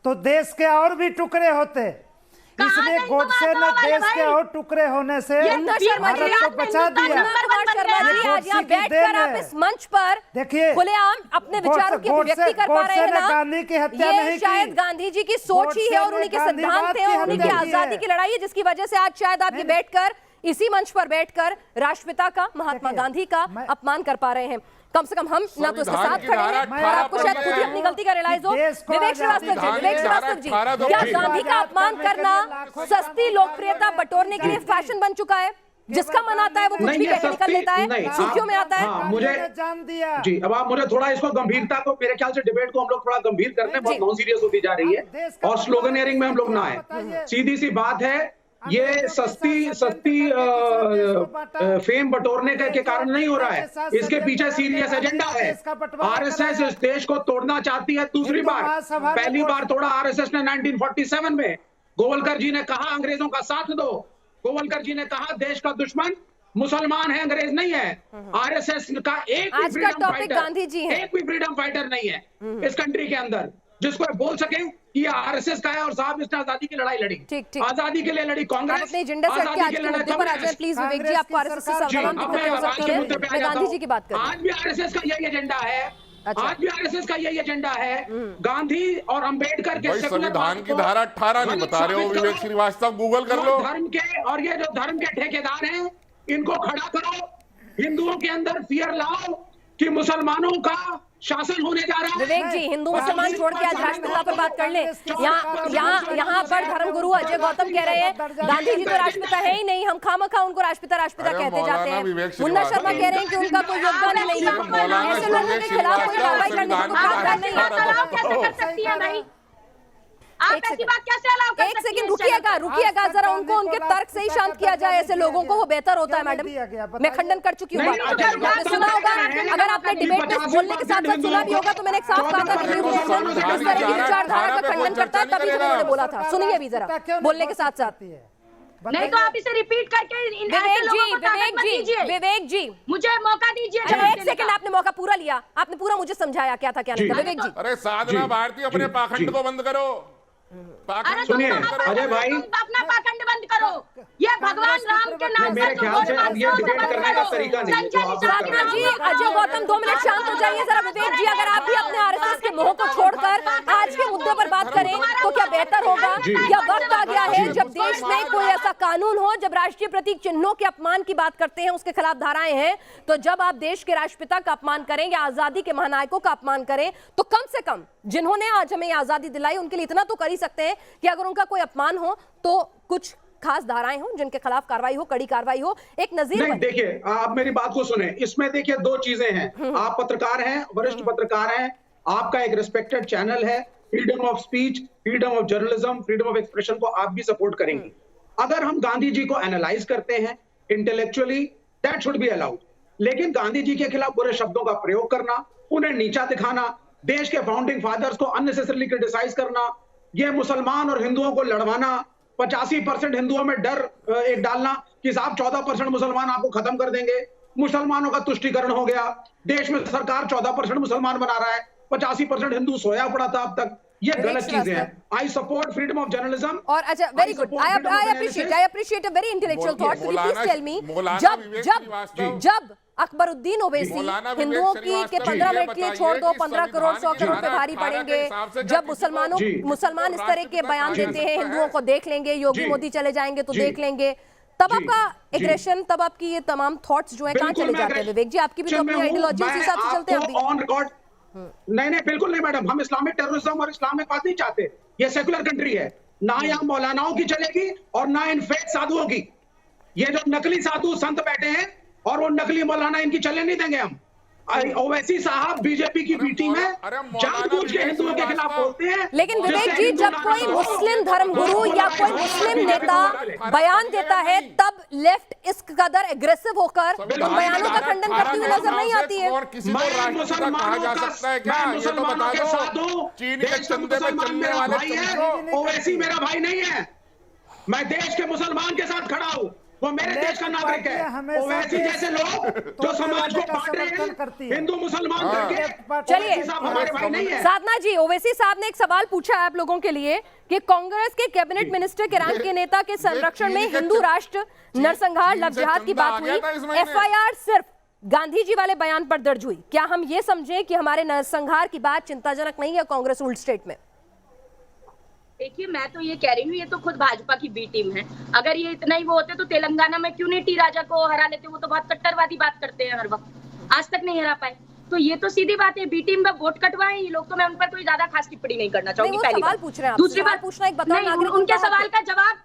तो देश के और भी टुकड़े होते। इसलिए गोडसे ने देश के और टुकड़े होने से भारत को बचा दिया। शर्मा जी, आज यहाँ बैठकर आप इस मंच पर देखिए, खुलेआम अपने विचारों की अभिव्यक्ति कर पा रहे हैं ना, गांधी की हत्या ये नहीं शायद की। गांधी जी की सोच ही है और उन्हीं के सिद्धांत थे और उन्हीं की आजादी की लड़ाई है, जिसकी वजह से आज शायद आप ये बैठकर इसी मंच पर बैठकर राष्ट्रपिता का, महात्मा गांधी का अपमान कर पा रहे हैं। कम से कम हम ना तो इसके साथ खड़े हैं और आपको शायद खुद ही अपनी गलती का रियलाइज हो। विवेक श्रीवास्तव जी, क्या गांधी का अपमान करना सस्ती लोकप्रियता बटोरने के लिए फैशन बन चुका है? जिसका मन आता है वो कुछ भी निकल लेता है, सुर्खियों में आता है। मुझे जान दिया जी, अब आप मुझे थोड़ा इसको गंभीरता को, मेरे ख्याल से डिबेट को हम लोग थोड़ा गंभीर करने बहुत नॉन सीरियस होती जा रही है और स्लोगनियरिंग में हम लोग ना आए। सीधी सी बात है, ये सस्ती फेम बटोरने के कारण नहीं हो रहा है, इसके पीछे सीरियस एजेंडा है। आरएसएस इस देश को तोड़ना चाहती है दूसरी बार। पहली बार तोड़ा आरएसएस ने 1947 में। गोवलकर जी ने कहा अंग्रेजों का साथ दो। गोवलकर जी ने कहा देश का दुश्मन मुसलमान है, अंग्रेज नहीं है। आरएसएस का एक भी फ्रीडम फाइटर नहीं है इस कंट्री के अंदर जिसको बोल सके कि ये आरएसएस का है और साहब इसने आजादी की लड़ाई लड़ी। आजादी के लिए लड़ी कांग्रेस। अपने एजेंडा से हटके आज के मुद्दे पर आ जाए प्लीज विवेक जी, आपको आरएसएस से तमाम दिक्कतें हो सकती है, मैं गांधी जी की बात कर रही हूं। आज भी आरएसएस का यही एजेंडा है। आज भी आरएसएस का यही एजेंडा है। गांधी और अंबेडकर के संविधान की धारा 18 नहीं बता रहे हो विवेक श्रीवास्तव, गूगल कर लो। धर्म के और ये जो धर्म के ठेकेदार हैं इनको खड़ा करो, हिंदुओं के अंदर फियर लाओ कि मुसलमानों का शासन होने जा रहा है। विवेक जी, हिंदू मुसलमान छोड़ के आज राष्ट्रपिता पर बात कर ले। यहाँ पर धर्मगुरु अजय गौतम कह रहे हैं गांधी जी तो राष्ट्रपिता है ही नहीं, हम खामखा उनको राष्ट्रपिता कहते जाते हैं। मुन्ना शर्मा कह रहे हैं कि उनका कोई योगदान ही नहीं है, ऐसे लोगों के खिलाफ कोई कार्रवाई करने को प्रावधान नहीं है। आप ऐसी बात कैसे अलाउ कर सकती हैं? एक सेकंड रुकिएगा जरा, उनको उनके तर्क से ही शांत किया जाए। ऐसे लोगों को वो बेहतर होता है मैडम। मैं खंडन कर चुकी हूँ। आपने सुना होगा, अगर आपने डिबेट में बोलने के साथ साथ सुना भी होगा तो मैंने एक साफ कहा था कि इस तरह की विचारधारा का खंडन करता है, तभी मैंने बोला था। सुनिए भी जरा बोलने के साथ साथ। नहीं तो आप इसे रिपीट करके विवेक जी मुझे मौका दीजिए। एक सेकंड, आपने मौका पूरा लिया, आपने पूरा मुझे समझाया क्या था क्या नहीं था। विवेक जी, अरे साधना भारती अपने पाखंड को बंद करो। सुनिए अजय भाई, अपना पाखंड बंद करो। ये भगवान राम के नाम मेरे ख्याल से अब ये डिबेट करने का तरीका नहीं है। जी, अजय गौतम 2 मिनट शांत हो जाइए जरा। विवेक जी, अगर आप भी अपने आरएसएस के मोह को छोड़कर आज के मुद्दे पर बात करें तो क्या बेहतर होगा? या वक्त आ गया है जब देश में कोई ऐसा कानून हो, जब राष्ट्रीय प्रतीक चिन्हों के अपमान की बात करते हैं, उसके खिलाफ धाराएं हैं, तो जब आप देश के राष्ट्रपिता का अपमान करें या आजादी के महानायकों का अपमान करें तो कम से कम जिन्होंने आज हमें आजादी दिलाई उनके लिए इतना तो कर ही सकते हैं कि अगर उनका कोई अपमान हो तो कुछ खास धाराएं हो जिनके खिलाफ कार्रवाई हो, कड़ी कार्रवाई हो, एक नजीर। देखिए, आप मेरी बात को सुने। इसमें देखिए 2 चीजें हैं। आप पत्रकार हैं, वरिष्ठ पत्रकार हैं, आपका एक रिस्पेक्टेड चैनल है, freedom of speech, freedom of journalism, freedom of expression को आप भी सपोर्ट करेंगे। अगर हम गांधी जी को एनालाइज करते हैं intellectually, that should be allowed. लेकिन गांधी जी के खिलाफ बुरे शब्दों का प्रयोग करना, उन्हें नीचा दिखाना, देश के फाउंडिंग फादर्स को अननेसेसरली क्रिटिसाइज करना, ये मुसलमान और हिंदुओं को लड़वाना, 85% हिंदुओं में डर एक डालना कि साहब 14% मुसलमान आपको खत्म कर देंगे, मुसलमानों का तुष्टीकरण हो गया, देश में सरकार 14% मुसलमान बना रहा है, 85% हिंदू सोया पड़ा था अब तक। ये गलत चीजें हैं। I support freedom of journalism. और अच्छा, very good, I appreciate a very intellectual thought. Please tell me, जब अकबरुद्दीन ओवैसी हिंदुओं के 15 मिनट के लिए छोड़ दो 15 करोड़ 100 करोड़ पे भारी पड़ेंगे, जब मुसलमान इस तरह के बयान देते हैं, हिंदुओं को देख लेंगे, योगी मोदी चले जाएंगे तो देख लेंगे, तब आपका एग्रेशन, तब आपकी ये तमाम थॉट्स जो है कहां चले जाते हैं? विवेक जी, आपकी भी तो अपनी आइडियोलॉजी उस हिसाब से चलते हैं ऑन रिकॉर्ड। नहीं, बिल्कुल नहीं मैडम, हम इस्लामिक टेररिज्म और इस्लामिकवाद नहीं चाहते। ये सेकुलर कंट्री है, ना यहाँ मौलानाओं की चलेगी और ना इन फेक साधुओं की। ये जो नकली साधु संत बैठे हैं और वो नकली मौलाना, इनकी चलने नहीं देंगे हम। ओवैसी साहब बीजेपी की बी टीम है, जानबूझ के हिंदुओं के खिलाफ बोलते हैं। लेकिन विवेक जी, जब कोई मुस्लिम धर्मगुरु या कोई मुस्लिम नेता बयान देता है तब लेफ्ट इस कदर एग्रेसिव होकर उन बयानों का खंडन करती हुई नजर नहीं आती है। ओवैसी मेरा भाई नहीं है, मैं देश के मुसलमान के साथ खड़ा हूँ, वो मेरे देश का नागरिक है। ओवैसी जैसे लोग जो समाज को बांट रहे हैं, हिंदू मुसलमान करके, चलिए हमारे भाई नहीं है। साधना जी, ओवैसी साहब ने एक सवाल पूछा है आप लोगों के लिए कि कांग्रेस के कैबिनेट मिनिस्टर के रैंक के नेता के संरक्षण में हिंदू राष्ट्र नरसंहार लव जिहाद की बात हुई, एफआईआर सिर्फ गांधी जी वाले बयान पर दर्ज हुई। क्या हम ये समझें कि हमारे नरसंहार की बात चिंताजनक नहीं है कांग्रेस उल्ट स्टेट में? देखिए, मैं तो ये कह रही हूँ, ये तो खुद भाजपा की बी टीम है। अगर ये इतना ही वो होते तो तेलंगाना में क्यों नहीं टी राजा को हरा लेते? वो तो बहुत कट्टरवादी बात करते हैं हर वक्त, आज तक नहीं हरा पाए। तो ये तो सीधी बात है, बी टीम में वोट कटवाए ये लोग। तो मैं उन पर कोई ज्यादा खास टिप्पणी नहीं करना चाहूंगी। पहली बात पूछ रहे हैं, दूसरी बात पूछना एक बताओ, नहीं, उनके सवाल का जवाब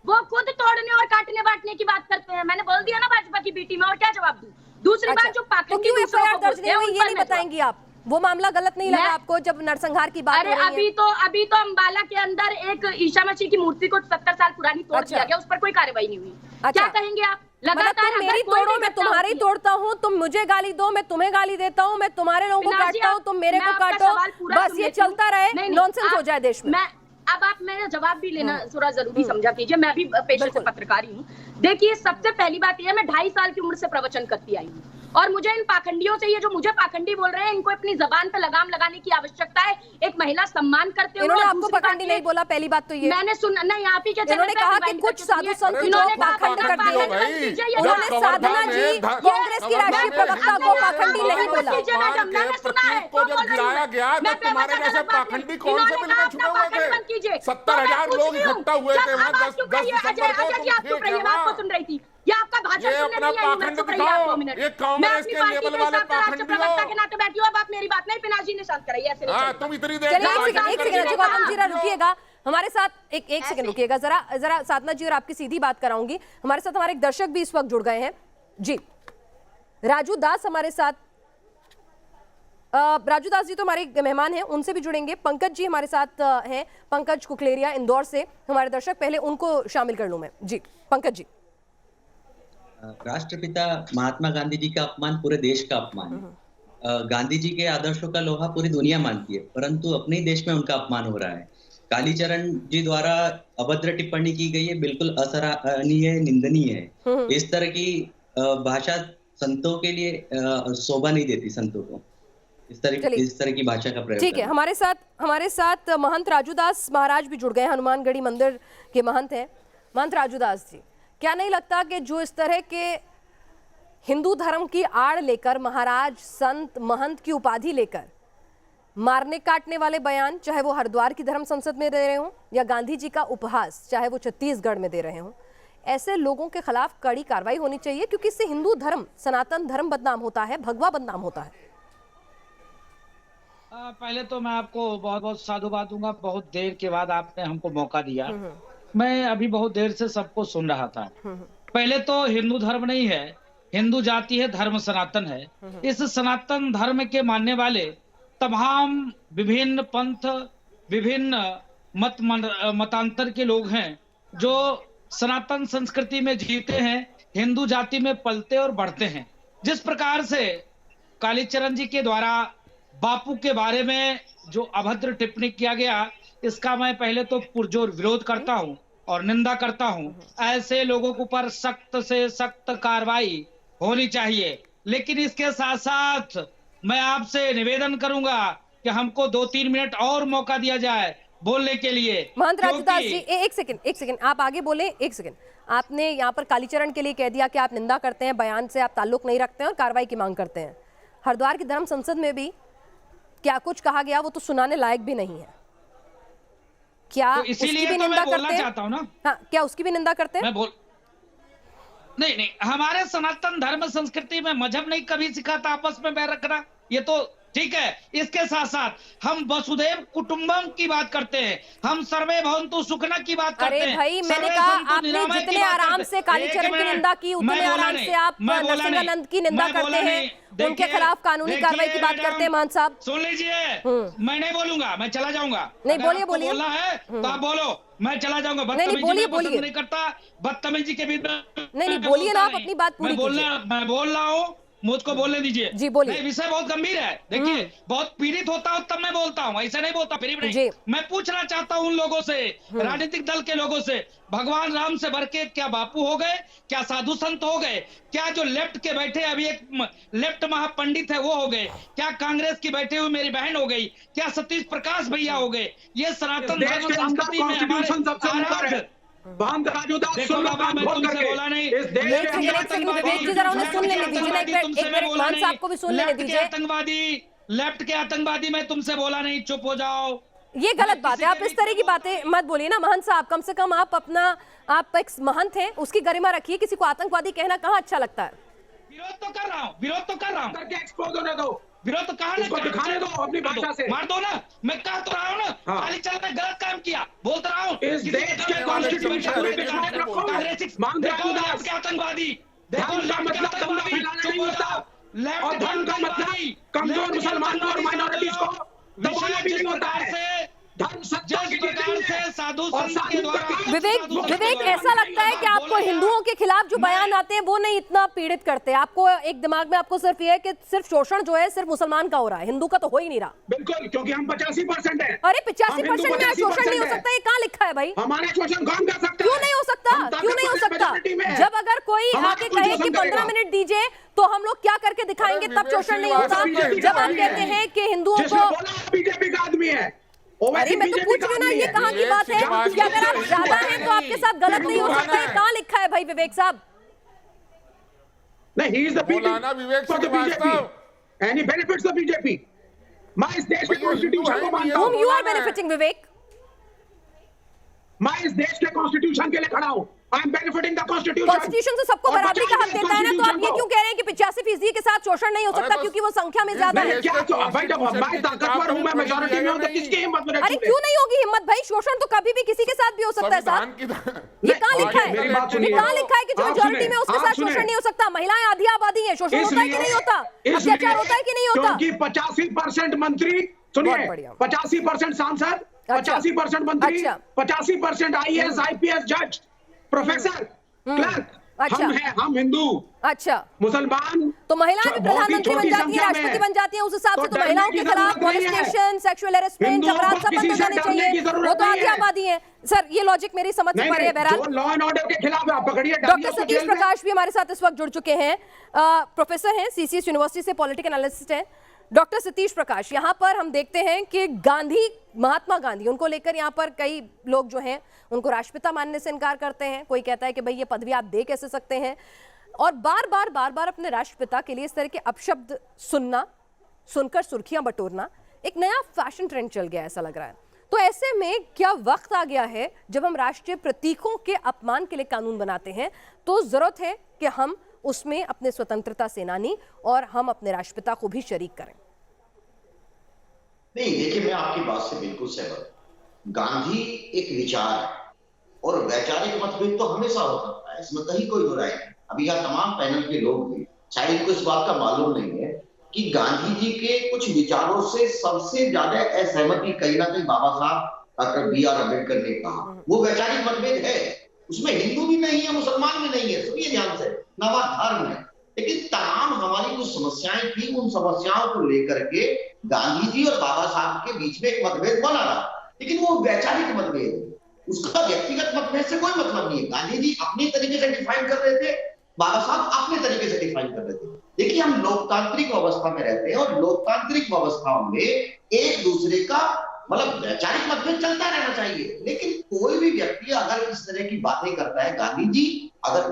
वो खुद तोड़ने और काटने बांटने की बात करते हैं। मैंने बोल दिया ना भाजपा की बी टीम है, और क्या जवाब दूं? दूसरी बात जो पाखंडी एफआईआर दर्ज नहीं हुई ये नहीं बताएंगी आप? वो मामला गलत नहीं लगा आपको जब नरसंहार की बात हो रही है? अभी तो अंबाला के अंदर एक ईसा मसीह की मूर्ति को 70 साल पुरानी तोड़ दिया गया, उस पर कोई कार्रवाई नहीं हुई। क्या कहेंगे आप? लगातार मेरी तोड़ो, मैं तुम्हारी तोड़ता हूँ, तुम मुझे गाली दो, मैं तुम्हें गाली देता हूँ, मैं तुम्हारे लोगों को काटता हूँ, तुम मेरे को काटो, बस ये चलता रहे, नॉनसेंस हो जाए देश में। अब आप मेरा जवाब भी लेना थोड़ा जरूरी समझा कीजिए, मैं भी पेशे से पत्रकारी हूँ। देखिए, सबसे पहली बात यह है, मैं 2.5 साल की उम्र से प्रवचन करती आई हूँ, और मुझे इन पाखंडियों से, ये जो मुझे पाखंडी बोल रहे हैं, इनको अपनी जबान पे लगाम लगाने की आवश्यकता है। एक महिला सम्मान करते हुए। इन्होंने आपको पाखंडी नहीं बोला, पहली बात तो ये मैंने सुना नहीं, आप ही के इन्होंने कहा कि कुछ साधु संत जो पाखंड करते हैं, उन्होंने साधना जी कांग्रेस की राष्ट्रीय प्रवक्ता को पाखंडी नहीं बोला। को जब गिराया गया तब तुम्हारे जैसे पाखंडी कौन से बिल में छुपे हुए थे? 70,000 लोग इकट्ठा हुए थे वहाँ 10 दिसंबर को। सुन रही थी, ये आपका भाषण ये अपना पाखंड दिखाओ, ये कांग्रेस के लेवल वाले पाखंडी के नाते बैठी हो। अब आप मेरी बात नहीं, पिनाजी ने शांत कराई ऐसे नहीं। तुम इतनी देर एक सेकंड गौतम जी रुकिएगा हमारे साथ, एक सेकंड रुकिएगा जरा साधना जी, और आपकी सीधी बात कराऊंगी। हमारे साथ हमारे एक दर्शक भी इस वक्त जुड़ गए हैं जी, राजू दास हमारे साथ। राजू दास जी तो हमारे मेहमान हैं, उनसे भी जुड़ेंगे। पंकज जी हमारे साथ हैं, पंकज कुकलेरिया इंदौर से हमारे दर्शक, पहले उनको शामिल कर लूं मैं जी। पंकज जी, राष्ट्रपिता महात्मा गांधी जी का अपमान पूरे देश का अपमान है। गांधी जी के आदर्शों का लोहा पूरी दुनिया मानती है, परंतु अपने ही देश में उनका अपमान हो रहा है। कालीचरण जी द्वारा अभद्र टिप्पणी की गई है, बिल्कुल असराहनीय, निंदनीय है। इस तरह की भाषा संतों के लिए शोभा नहीं देती, संतों को इस तरह की भाषा का प्रयोग। ठीक है, हमारे साथ महंत राजूदास महाराज भी जुड़ गए हैं, हनुमानगढ़ी मंदिर के महंत हैं। महंत राजूदास जी, क्या नहीं लगता कि जो इस तरह के हिंदू धर्म की आड़ लेकर, महाराज, संत, महंत की उपाधि लेकर मारने काटने वाले बयान, चाहे वो हरिद्वार की धर्म संसद में दे रहे हों या गांधी जी का उपहास चाहे वो छत्तीसगढ़ में दे रहे हों, ऐसे लोगों के खिलाफ कड़ी कार्रवाई होनी चाहिए, क्योंकि इससे हिंदू धर्म, सनातन धर्म बदनाम होता है, भगवा बदनाम होता है। पहले तो मैं आपको बहुत बहुत साधुवाद दूंगा, बहुत देर के बाद आपने हमको मौका दिया। मैं अभी बहुत देर से सबको सुन रहा था। पहले तो हिंदू धर्म नहीं है, हिंदू जाति है, धर्म सनातन है। इस सनातन धर्म के मानने वाले तमाम विभिन्न पंथ, विभिन्न मतांतर के लोग हैं जो सनातन संस्कृति में जीते हैं, हिंदू जाति में पलते और बढ़ते हैं। जिस प्रकार से कालीचरण जी के द्वारा बापू के बारे में जो अभद्र टिप्पणी किया गया, इसका मैं पहले तो पुरजोर विरोध करता हूं और निंदा करता हूं। ऐसे लोगों के ऊपर सख्त से सख्त कार्रवाई होनी चाहिए। लेकिन इसके साथ साथ मैं आपसे निवेदन करूंगा कि हमको 2-3 मिनट और मौका दिया जाए बोलने के लिए। महंत राजूदास जी, एक सेकंड आप आगे बोले। एक सेकंड, आपने यहाँ पर कालीचरण के लिए कह दिया कि आप निंदा करते हैं, बयान से आप ताल्लुक नहीं रखते हैं और कार्रवाई की मांग करते हैं। हरिद्वार की धर्म संसद में भी क्या कुछ कहा गया वो तो सुनाने लायक भी नहीं है। क्या तो उसकी भी निंदा करते हैं? चाहता हूं ना, हाँ, क्या उसकी भी निंदा करते हैं? नहीं, हमारे सनातन धर्म संस्कृति में मजहब नहीं कभी सिखाता आपस में बैर रखना, ये तो ठीक है। इसके साथ साथ हम वसुधैव कुटुंबकम की बात करते हैं, हम सर्वे भवन्तु सुखिनः की बात करते हैं। अरे भाई, मैंने कहा आपने जितने आराम से कालीचरण की निंदा की, उतने आराम से आप नरसिंहानंद की निंदा करते हैं, उनके खिलाफ कानूनी कार्रवाई की बात करते हैं। महंत साहब सुन लीजिए, मैं नहीं बोलूंगा, मैं चला जाऊंगा। नहीं, बोलिए बोलना है तो आप बोलो, मैं चला जाऊंगा। बोलिए नहीं करता बदतमीजी के बीच में। नहीं, बोलिए ना, आप अपनी बात पूरी कीजिए। मैं बोल रहा हूँ मुझको बोलने दीजिए। जी बोलिए। नहीं, विषय बहुत गंभीर है। देखिए, बहुत पीड़ित होता हूं तब मैं बोलता हूं, ऐसे नहीं बोलता फिर भी नहीं। मैं पूछना चाहता हूं उन लोगों से, राजनीतिक दल के लोगों से, भगवान राम से बढ़ के क्या बापू हो गए, क्या साधु संत हो गए, क्या जो लेफ्ट के बैठे अभी एक लेफ्ट महापंडित है वो हो गए, क्या कांग्रेस की बैठे हुए मेरी बहन हो गई, क्या सतीश प्रकाश भैया हो गए? ये सनातन धर्म संस्कृति में हमारे देखो बाबा, मैं तुमसे बोला नहीं, लेफ्ट के आतंकवादी मैं तुमसे बोला नहीं, चुप हो जाओ। ये गलत बात है, आप इस तरह की बातें मत बोलिए ना महंत साहब। कम से कम आप एक महंत हैं, उसकी गरिमा रखिए। किसी को आतंकवादी कहना कहाँ अच्छा लगता है? विरोध तो कर रहा हूँ, विरोध तो कर रहा हूँ, एक्सपोज होने दो, विरोध तो कहा दिखाने दो अपनी भाषा से। मार दो ना, मैं कह तो रहा हूँ ना, कालीचरण ने गलत काम किया, बोलता रहा हूँ। इस देश के कॉन्स्टिट्यूशन में लेफ्ट के आतंकवादी, देखो लेफ्ट के आतंकवादी, चुप हो जाओ। और धर्म का मतलब कमजोर मुसलमानों और माइनॉरिटीज को दबाना भी नहीं होता है। जिस प्रकार से साधु संत के द्वारा विवेक ऐसा लगता है कि आपको हिंदुओं के खिलाफ जो बयान आते हैं वो नहीं इतना पीड़ित करते। आपको एक दिमाग में आपको सिर्फ ये है कि सिर्फ शोषण जो है सिर्फ मुसलमान का हो रहा है, हिंदू का तो हो ही नहीं रहा। बिल्कुल, क्योंकि हम 85% हैं। अरे 85% में शोषण नहीं हो सकता, ये कहाँ लिखा है भाई? हमारे शोषण कौन कर सकता है? क्यों नहीं हो सकता? क्यों नहीं हो सकता? जब अगर कोई आके कहे कि 15 मिनट दीजिए तो हम लोग क्या करके दिखाएंगे, तब शोषण नहीं होता। जब आप कहते हैं कि हिंदुओं को बीजेपी का आदमी है, अरे मैं तो पूछ रही हूँ ना, ये कहाँ की बात है कि अगर आप ज्यादा हैं तो आपके साथ गलत नहीं हो सकता? ये कहाँ लिखा है भाई विवेक साहब? नहीं, he is the Vivek for the BJP and he benefits the BJP। मैं इस देश के कॉन्स्टिट्यूशन को मानता हूँ। Whom you are benefiting विवेक? मैं इस देश के कॉन्स्टिट्यूशन के लिए खड़ा हूँ। I am benefiting the constitution। Constitution तो सबको बराबरी का हक देता है ना, तो आप ये क्यों कह रहे हैं कि 85% के साथ शोषण नहीं हो सकता क्योंकि वो संख्या में ज्यादा है? मैं ताकतवर हूँ, मैं मेजॉरिटी में हूँ, तो किसकी हिम्मत में? अरे क्यों नहीं होगी हिम्मत भाई? शोषण तो कभी भी किसी के साथ भी हो सकता है साहब। ये कहाँ लिखा है? ये कहाँ लिखा है कि जो मेजॉरिटी में उसके साथ शोषण नहीं हो सकता? महिलाएं आधी आबादी है, शोषण होता है कि नहीं होता? अत्याचार होता है कि नहीं होता? क्योंकि 85% मंत्री, सुनिए, 85% सांसद, 85% मंत्री, 85% IAS IPS जज, प्रोफेसर, क्लर्क, हम हिंदू, अच्छा मुसलमान, तो महिलाएं भी प्रधानमंत्री बन जाती हैं, राष्ट्रपति बन जाती हैं। उस हिसाब से तो महिलाओं के खिलाफ मॉलेस्टेशन, सेक्सुअल हैरेसमेंट, अपराध सब बंद हो जाने चाहिए। वो तो आधी आबादी है। सर ये लॉजिक मेरी समझ से परे है। बहरहाल लॉ एंड ऑर्डर के खिलाफ आप पकड़िए। डॉक्टर सतीश प्रकाश भी हमारे साथ इस वक्त जुड़ चुके हैं, प्रोफेसर हैं, CCS यूनिवर्सिटी से पॉलिटिकल एनालिस्ट हैं। डॉक्टर सतीश प्रकाश, यहाँ पर हम देखते हैं कि गांधी, महात्मा गांधी, उनको लेकर यहाँ पर कई लोग जो हैं उनको राष्ट्रपिता मानने से इनकार करते हैं। कोई कहता है कि भाई ये पदवी आप दे कैसे सकते हैं, और बार बार अपने राष्ट्रपिता के लिए इस तरह के अपशब्द सुनकर सुर्खियां बटोरना एक नया फैशन ट्रेंड चल गया, ऐसा लग रहा है। तो ऐसे में क्या वक्त आ गया है जब हम राष्ट्रीय प्रतीकों के अपमान के लिए कानून बनाते हैं, तो जरूरत है कि हम उसमें अपने स्वतंत्रता सेनानी और हम अपने राष्ट्रपिता को भी शरीक करें। नहीं, देखिए मैं आपकी बात से बिल्कुल सहमत हूं। गांधी एक विचार है और वैचारिक मतभेद तो हमेशा हो सकता है, इसमें कहीं कोई दो राय नहीं। अभी यहाँ तमाम पैनल के लोग भी शायद इनको इस बात का मालूम नहीं है कि गांधी जी के कुछ विचारों से सबसे ज्यादा असहमति कहीं ना कहीं बाबा साहब डॉक्टर BR अम्बेडकर ने कहा। वो वैचारिक मतभेद है, उसमें हिंदू भी नहीं है, मुसलमान भी नहीं है, सुनिए ध्यान से, नवा धर्म है। लेकिन तमाम हमारी जो समस्याएं थी, उन समस्याओं को लेकर के गांधी जी और बाबा साहब के बीच में एक मतभेद बना रहा, लेकिन वो वैचारिक मतभेद है, उसका व्यक्तिगत मतभेद से कोई मतलब नहीं है। गांधी जी अपने तरीके से डिफाइन कर रहे थे, बाबा साहब अपने तरीके से डिफाइन कर रहे थे। देखिए हम लोकतांत्रिक व्यवस्था में रहते हैं और लोकतांत्रिक व्यवस्थाओं में एक दूसरे का मतलब वैचारिक मतभेद चलता रहना चाहिए, लेकिन कोई भी व्यक्ति अगर इस तरह की बातें करता है, गांधी जी अगर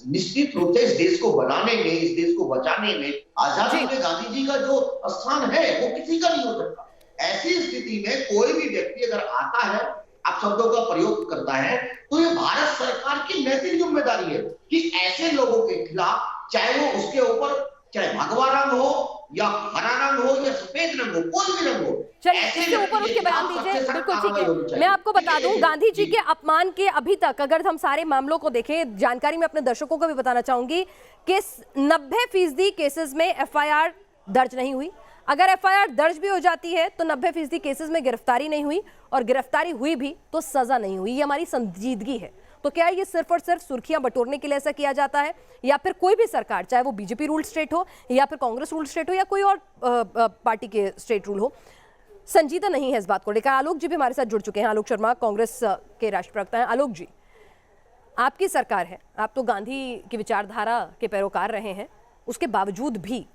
निश्चित रूप से इस देश को बनाने में, इस देश को बचाने में, आजादी में गांधी जी का जो स्थान है वो किसी का नहीं हो सकता। ऐसी स्थिति में कोई भी व्यक्ति अगर आता है, आप शब्दों का प्रयोग करता है, तो ये भारत सरकार की नैतिक जिम्मेदारी है कि ऐसे लोगों के खिलाफ, चाहे वो उसके ऊपर चाहे भगवा रंग हो या हरा रंग हो या सफेद रंग हो, कोई भी रंग हो, चलिए इसके ऊपर उसके बयान दीजिए। बिल्कुल ठीक है, मैं आपको बता दूं गांधी जी के अपमान के अभी तक अगर हम सारे मामलों को देखें, जानकारी में अपने दर्शकों को भी बताना चाहूंगी कि 90% केसेस में FIR दर्ज नहीं हुई। अगर FIR दर्ज भी हो जाती है तो 90% केसेस में गिरफ्तारी नहीं हुई, और गिरफ्तारी हुई भी तो सजा नहीं हुई। ये हमारी संजीदगी है। तो क्या ये सिर्फ और सिर्फ सुर्खियां बटोरने के लिए ऐसा किया जाता है, या फिर कोई भी सरकार, चाहे वो बीजेपी रूल स्टेट हो या फिर कांग्रेस रूल स्टेट हो या कोई और पार्टी के स्टेट रूल हो, संजीदा नहीं है इस बात को लेकर? आलोक जी भी हमारे साथ जुड़ चुके हैं। आलोक शर्मा कांग्रेस के राष्ट्रीय प्रवक्ता हैं। आलोक जी, आपकी सरकार है, आप तो गांधी की विचारधारा के पैरोकार रहे हैं, उसके बावजूद भी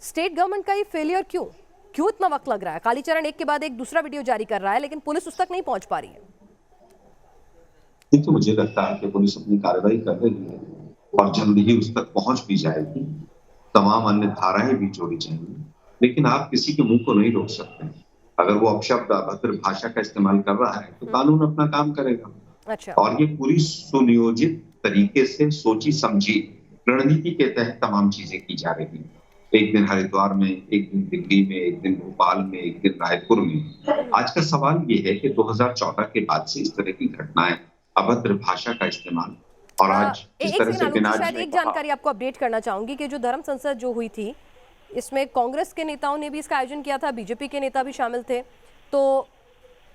स्टेट गवर्नमेंट का ये फेलियर क्यों इतना वक्त लग रहा है? कालीचरण एक के बाद एक दूसरा वीडियो जारी कर रहा है, लेकिन पुलिस उस तक नहीं पहुंच पा रही है। तो मुझे लगता है कि पुलिस अपनी कार्रवाई कर रही है और जल्द ही उस तक पहुंच भी जाएगी। तमाम अन्य धाराएं भी जोड़ी जाएंगी, लेकिन आप किसी के मुंह को नहीं रोक सकते। अगर वो अपशब्द अभद्र भाषा का इस्तेमाल कर रहा है तो कानून अपना काम करेगा। अच्छा। और ये पूरी सुनियोजित तरीके से सोची समझी रणनीति के तहत तमाम चीजें की जा रही हैं। एक दिन हरिद्वार में, एक दिन दिल्ली में, एक दिन भोपाल में, एक दिन रायपुर में। आज का सवाल ये है कि 2014 के बाद से इस तरह की घटनाएं, अभद्र भाषा का इस्तेमाल, और आज इस तरह से शायद एक जानकारी आपको अपडेट करना चाहूंगी कि जो धर्म संसद जो हुई थी, इसमें कांग्रेस के नेताओं ने भी इसका आयोजन किया था, बीजेपी के नेता भी शामिल थे, तो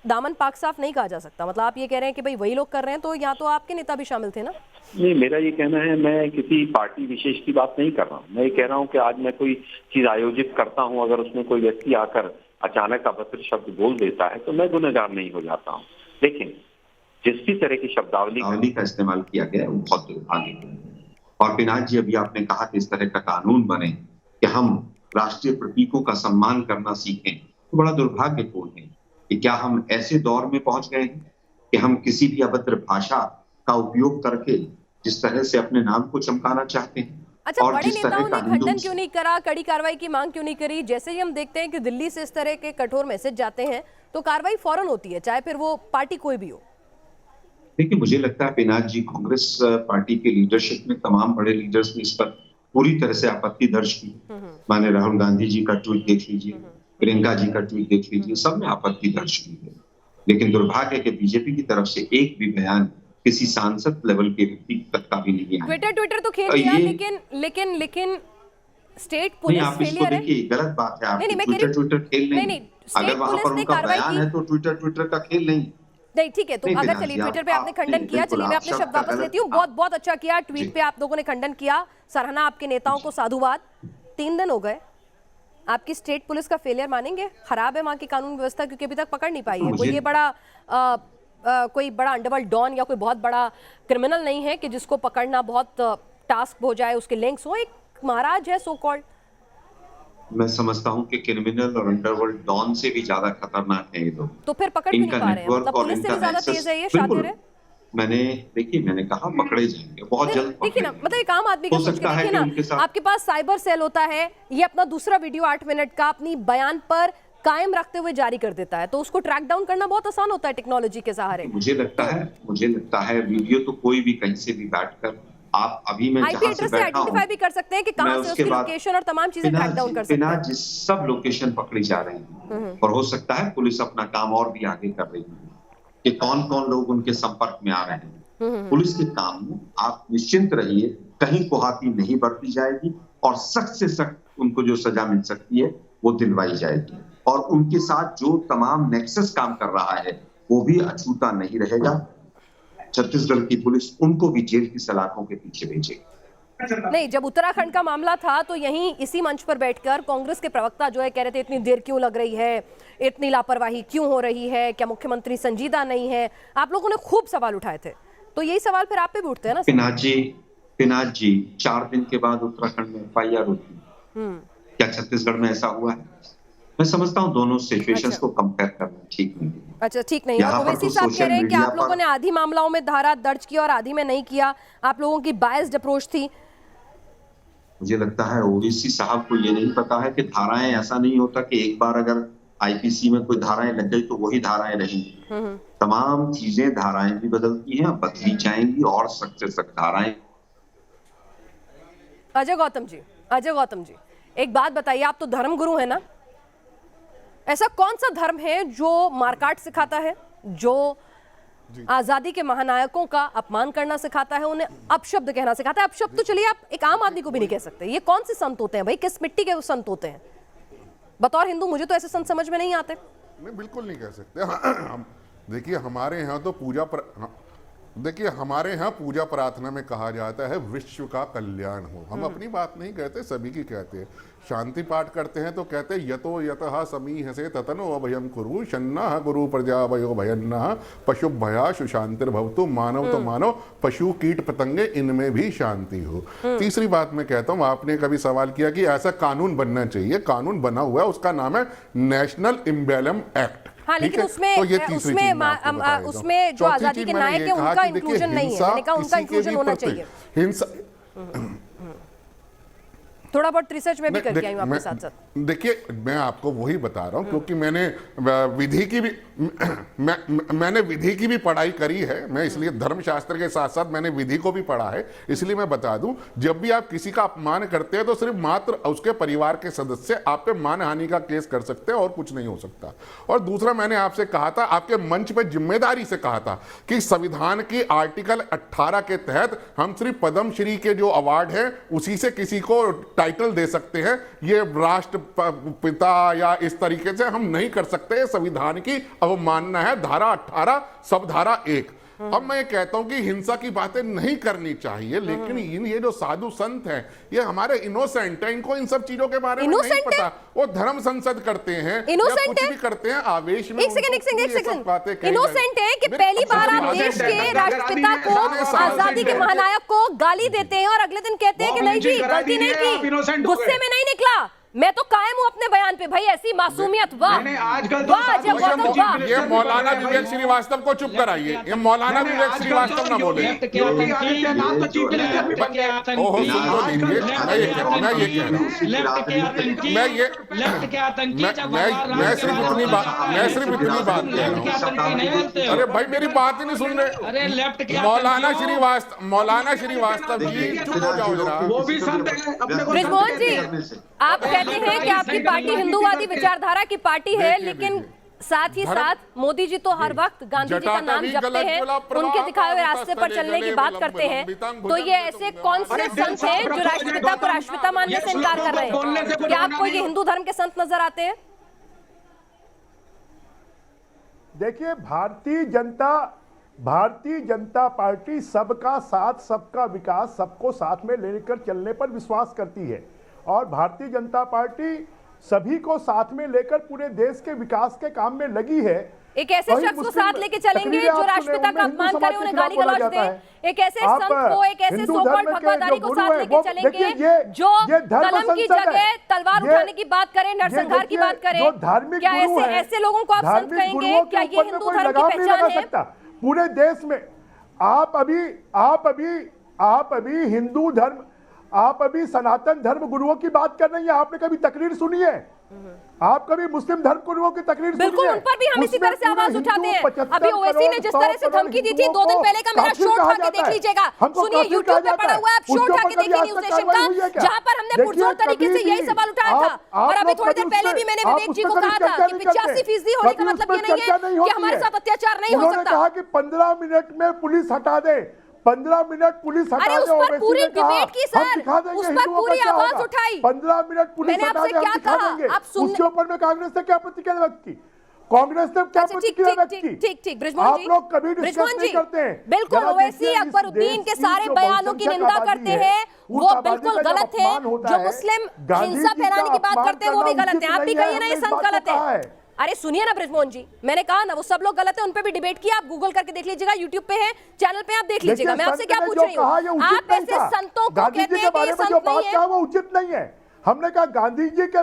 दामन पाक साफ नहीं कहा जा सकता। मतलब आप ये कह रहे हैं कि भाई वही लोग कर रहे हैं, तो यहाँ तो आपके नेता भी शामिल थे ना? नहीं, मेरा ये कहना है, मैं किसी पार्टी विशेष की बात नहीं कर रहा हूँ। मैं ये कह रहा हूँ कि आज मैं कोई चीज आयोजित करता हूँ, अगर उसमें कोई व्यक्ति आकर अचानक अभद्र शब्द बोल देता है तो मैं गुनहगार नहीं हो जाता हूँ। लेकिन जिस भी तरह की शब्दावली का इस्तेमाल किया गया वो बहुत दुर्भाग्यपूर्ण है। और पिनाक जी, अभी आपने कहा कि इस तरह का कानून बने कि हम राष्ट्रीय प्रतीकों का सम्मान करना सीखें, तो बड़ा दुर्भाग्यपूर्ण है कि क्या हम ऐसे दौर में पहुंच गए हैं कि हम किसी भी अभद्र भाषा का उपयोग करके जिस तरह से अपने नाम को चमकाना चाहते हैं। अच्छा, बड़े नेताओं ने खंडन क्यों नहीं करा, कड़ी कार्रवाई की मांग क्यों नहीं करी? जैसे ही हम देखते हैं कि दिल्ली से इस तरह के कठोर मैसेज जाते हैं तो कार्रवाई फौरन होती है, चाहे फिर वो पार्टी कोई भी हो। देखिए, मुझे लगता है पिनाक जी, कांग्रेस पार्टी के लीडरशिप में तमाम बड़े लीडर्स ने इस पर पूरी तरह से आपत्ति दर्ज की। माने राहुल गांधी जी का ट्वीट देख लीजिए, प्रियंका जी का ट्वीट देख लीजिए, सब ने आपत्ति दर्ज की है। लेकिन दुर्भाग्य है कि बीजेपी की तरफ से एक भी बयान किसी सांसद लेवल के व्यक्ति तक का भी नहीं आया। ट्विटर तो खेल दिया, लेकिन स्टेट पुलिस फेलियर है। देखिए, गलत बात है। आप ट्विटर खेल नहीं। अगर वहां पर उनका बयान है तो ट्विटर का खेल नहीं, ठीक है। तो अगर चलिए ट्विटर पे आपने खंडन किया, चलिए मैं अपने शब्द वापस लेती हूँ। बहुत अच्छा किया, ट्वीट पे आप लोगों ने खंडन किया, सराहना आपके नेताओं को, साधुवाद। 3 दिन हो गए, आपकी स्टेट पुलिस का फेलियर मानेंगे? खराब है वहां की कानून व्यवस्था, क्योंकि अभी तक पकड़ नहीं पाई है। कोई ये कोई बड़ा अंडरवर्ल्ड डॉन या कोई बहुत बड़ा क्रिमिनल नहीं है कि जिसको पकड़ना बहुत टास्क हो जाए, उसके लिंक्स हो। एक महाराज है सो कॉल्ड। मैं समझता हूँ कि क्रिमिनल और अंडरवर्ल्ड डॉन से भी ज्यादा खतरनाक है ये लोग। तो फिर पकड़ नहीं पा रहे हैं, मतलब पुलिस से भी ज्यादा तेज है ये, शातिर है। मैंने कहा पकड़े जाएंगे बहुत जल्द। देखिए ना, मतलब एक आम आदमी का सोच के देखिए ना, आपके पास साइबर सेल होता है, ये अपना दूसरा वीडियो 8 मिनट का अपनी बयान पर कायम रखते हुए जारी कर देता है, तो उसको ट्रैक डाउन करना बहुत आसान होता है टेक्नोलॉजी के सहारे। मुझे लगता है वीडियो तो कोई भी कहीं से भी बैठकर आप अभी मैं आईपी एड्रेस से आइडेंटिफाई भी कर सकते हैं कि कहां से उसकी लोकेशन और तमाम चीजें ट्रैक डाउन कर सकते हैं। सब लोकेशन पकड़ी जा रही है और हो सकता है पुलिस अपना काम और भी आगे कर रही है कि कौन कौन लोग उनके संपर्क में आ रहे हैं। पुलिस के काम में आप निश्चिंत रहिए, कहीं कोहाती नहीं बरती जाएगी और सख्त से सख्त उनको जो सजा मिल सकती है वो दिलवाई जाएगी। और उनके साथ जो तमाम नेक्सस काम कर रहा है वो भी अछूता नहीं रहेगा। छत्तीसगढ़ की पुलिस उनको भी जेल की सलाखों के पीछे भेजेगी। नहीं, जब उत्तराखंड का मामला था तो यहीं इसी मंच पर बैठकर कांग्रेस के प्रवक्ता जो है कह रहे थे इतनी देर क्यों लग रही है, इतनी लापरवाही क्यों हो रही है, क्या मुख्यमंत्री संजीदा नहीं है? आप लोगों ने खूब सवाल उठाए थे, तो यही सवाल फिर आप पे भी उठते हैं ना। पिनाक जी 4 दिन के बाद उत्तराखंड में FIR होती है, क्या छत्तीसगढ़ में ऐसा हुआ है? मैं समझता हूँ दोनों सिचुएशंस को कंपेयर करना ठीक नहीं है। अच्छा, ठीक नहीं है। ओवैसी साहब कह रहे हैं कि आप लोगों ने आधी मामलाओं में धारा दर्ज किया और आधी में नहीं किया, आप लोगों की बायस्ड अप्रोच थी। मुझे लगता है ओवैसी साहब को ये नहीं पता है कि धाराएं, ऐसा नहीं होता कि एक बार अगर आईपीसी में कोई धाराएं लग गई तो वही धाराएं रहेंगी। तमाम चीजें, धाराएं भी बदलती हैं, बदली जाएंगी और सख्त से सख्त धाराएं। अजय गौतम जी, एक बात बताइए, आप तो धर्म गुरु है ना, ऐसा कौन सा धर्म है जो मारकाट सिखाता है, जो आजादी के महानायकों का अपमान करना सिखाता है, उन्हें अपशब्द कहना सिखाता है? अपशब्द तो चलिए आप एक आम आदमी को भी नहीं कह सकते, ये कौन से संत होते हैं भाई? किस मिट्टी के वो संत होते हैं? बतौर हिंदू मुझे तो ऐसे संत समझ में नहीं आते। नहीं, बिल्कुल नहीं कह सकते। हम देखिए, हमारे यहाँ तो पूजा पर देखिए, हमारे यहाँ पूजा प्रार्थना में कहा जाता है विश्व का कल्याण हो। हम अपनी बात नहीं कहते, सभी की कहते हैं। शांति पाठ करते हैं तो कहते हैं यतो यतः समीह से ततनो अभयम कुरु शन्नः गुरु प्रजा भयो भयन्नः पशु भया सुशांतिर्भवतु। मानव तो मानो, पशु कीट पतंगे इनमें भी शांति हो। तीसरी बात मैं कहता हूँ, आपने कभी सवाल किया कि ऐसा कानून बनना चाहिए। कानून बना हुआ है, उसका नाम है नेशनल एम्बेलम एक्ट। हाँ, लेकिन उसमें तो ये उसमें जो आजादी के नायक है उनका इंक्लूजन नहीं है। मैंने कहा उनका इंक्लूजन होना चाहिए। हिंसा थोड़ा बहुत रिसर्च में भी करके आई हूं आपके साथ साथ। देखिए, मैं आपको वही बता रहा हूं क्योंकि मैंने विधि की भी मैंने विधि की भी पढ़ाई करी है। मैं इसलिए धर्मशास्त्र के साथ साथ मैंने विधि को भी पढ़ा है। इसलिए मैं बता दूं, जब भी आप किसी का अपमान करते हैं तो सिर्फ मात्र उसके परिवार के सदस्य आप पे मानहानि का केस कर सकते हैं और कुछ नहीं हो सकता। और दूसरा, मैंने आपसे कहा था, आपके मंच पे जिम्मेदारी से कहा था कि संविधान की आर्टिकल 18 के तहत हम सिर्फ पद्मश्री के जो अवार्ड है उसी से किसी को टाइटल दे सकते हैं। ये राष्ट्रपिता या इस तरीके से हम नहीं कर सकते। संविधान की अवमानना है। धारा 18 सब धारा 1। अब मैं कहता हूं कि हिंसा की बातें नहीं करनी चाहिए, लेकिन ये जो साधु संत हैं, ये हमारे इनोसेंट हैं। इनको इन सब चीजों के बारे में नहीं पता। वो धर्म संसद करते हैं या कुछ भी करते हैं आवेश में। एक सेकंड इनोसेंट है कि पहली बार आप देश के राष्ट्रपिता को, आजादी के महानायक को गाली देते हैं और अगले दिन कहते हैं कि नहीं जी, गलती नहीं की, गुस्से में नहीं निकला। मैं तो कायम हूं अपने बयान पे भाई। ऐसी मासूमियत, वाह वाह। ये मौलाना विवेक श्रीवास्तव को चुप कराइए। ये मौलाना विवेक श्रीवास्तव ना बोले। मैं सिर्फ इतनी बात कह रहा हूँ। अरे भाई, मेरी बात ही नहीं सुन रहे। मौलाना श्रीवास्तव जी, चुप हो जाओ जरा। ब्रिजमोहन जी, आप कहते हैं कि आपकी पार्टी हिंदूवादी विचारधारा की पार्टी है, लेकिन साथ ही साथ मोदी जी तो हर वक्त गांधी जी का नाम जपते हैं, उनके दिखाए हुए रास्ते पर चलने की बात करते हैं। तो ये ऐसे कौन से संत हैं जो राष्ट्रपिता को राष्ट्रपिता मानने से इनकार कर रहे हैं? क्या आपको ये हिंदू धर्म के संत नजर आते हैं? देखिए, भारतीय जनता पार्टी सबका साथ, सबका विकास, सबको साथ में लेकर चलने पर विश्वास करती है। और भारतीय जनता पार्टी सभी को साथ में लेकर पूरे देश के विकास के काम में लगी है। एक ऐसे शख्स को साथ लेके चलेंगे जो राष्ट्रपिता का अपमान करे, उन्हें गाली गलौज दे। एक ऐसे संत को, एक ऐसे सोकॉल्ड भगवादारी को साथ लेके चलेंगे जो कलम की जगह तलवार उठाने की बात करे, नरसंहार की बात करे। क्या ऐसे लोगों को आप संत कहेंगे? क्या ये हिंदू धर्म की पहचान है? पूरे देश में आप अभी हिंदू धर्म, आप अभी सनातन धर्म गुरुओं की बात कर रही हैं। आपने कभी तकरीर सुनी है? आप कभी मुस्लिम धर्म गुरुओं की तकरीर सुनी है? बिल्कुल, उन पर भी हम इसी तरह से आवाज उठाते हैं। अभी ओवैसी ने जिस तरह से धमकी दी थी, 2 दिन पहले का मेरा शो उठा के देख लीजिएगा। सुनिए, यूट्यूब पे पड़ा हुआ है, आप शो उठा के देखिए न्यूज नेशन का, जहां पर हमने पुरजोर तरीके से यही सवाल उठाया था। और अभी थोड़ी देर पहले भी मैंने विवेक जी को कहा था कि 85% होने का मतलब ये नहीं है कि हमारे साथ अत्याचार नहीं हो सकता। उन्होंने कहा कि 15 मिनट में पुलिस हटा दे, 15 मिनट पुलिस हटा दे। उस पर पूरी डिबेट की सर, उस पर पूरी आवाज उठाई। 15 मिनट पुलिस हटा दे, हम दिखा देंगे। उसके ऊपर में कांग्रेस ने क्या प्रतिक्रिया व्यक्त की? कांग्रेस ने क्या प्रतिक्रिया व्यक्त की? ठीक, ब्रिजमोहन जी, आप लोग कभी डिस्कस नहीं करते हैं। बिल्कुल, ओवैसी अकबरुद्दीन के सारे बयानों की निंदा करते हैं, वो बिल्कुल गलत है। जो मुस्लिम हिंसा फैलाने की बात करते हैं वो भी गलत है। आप भी कहिए ना ये संत गलत है। अरे सुनिए ना ब्रिजमोहन जी, मैंने कहा ना वो सब लोग गलत है, उन पे भी डिबेट किया। आप गूगल करके देख लीजिएगा, यूट्यूब पे है, चैनल पे आप देख लीजिएगा। मैं आपसे क्या पूछ रही हूँ, आप ऐसे संतों को कहते हैं कि ये संत नहीं है, वो उचित नहीं है। हमने कहा गांधी जी के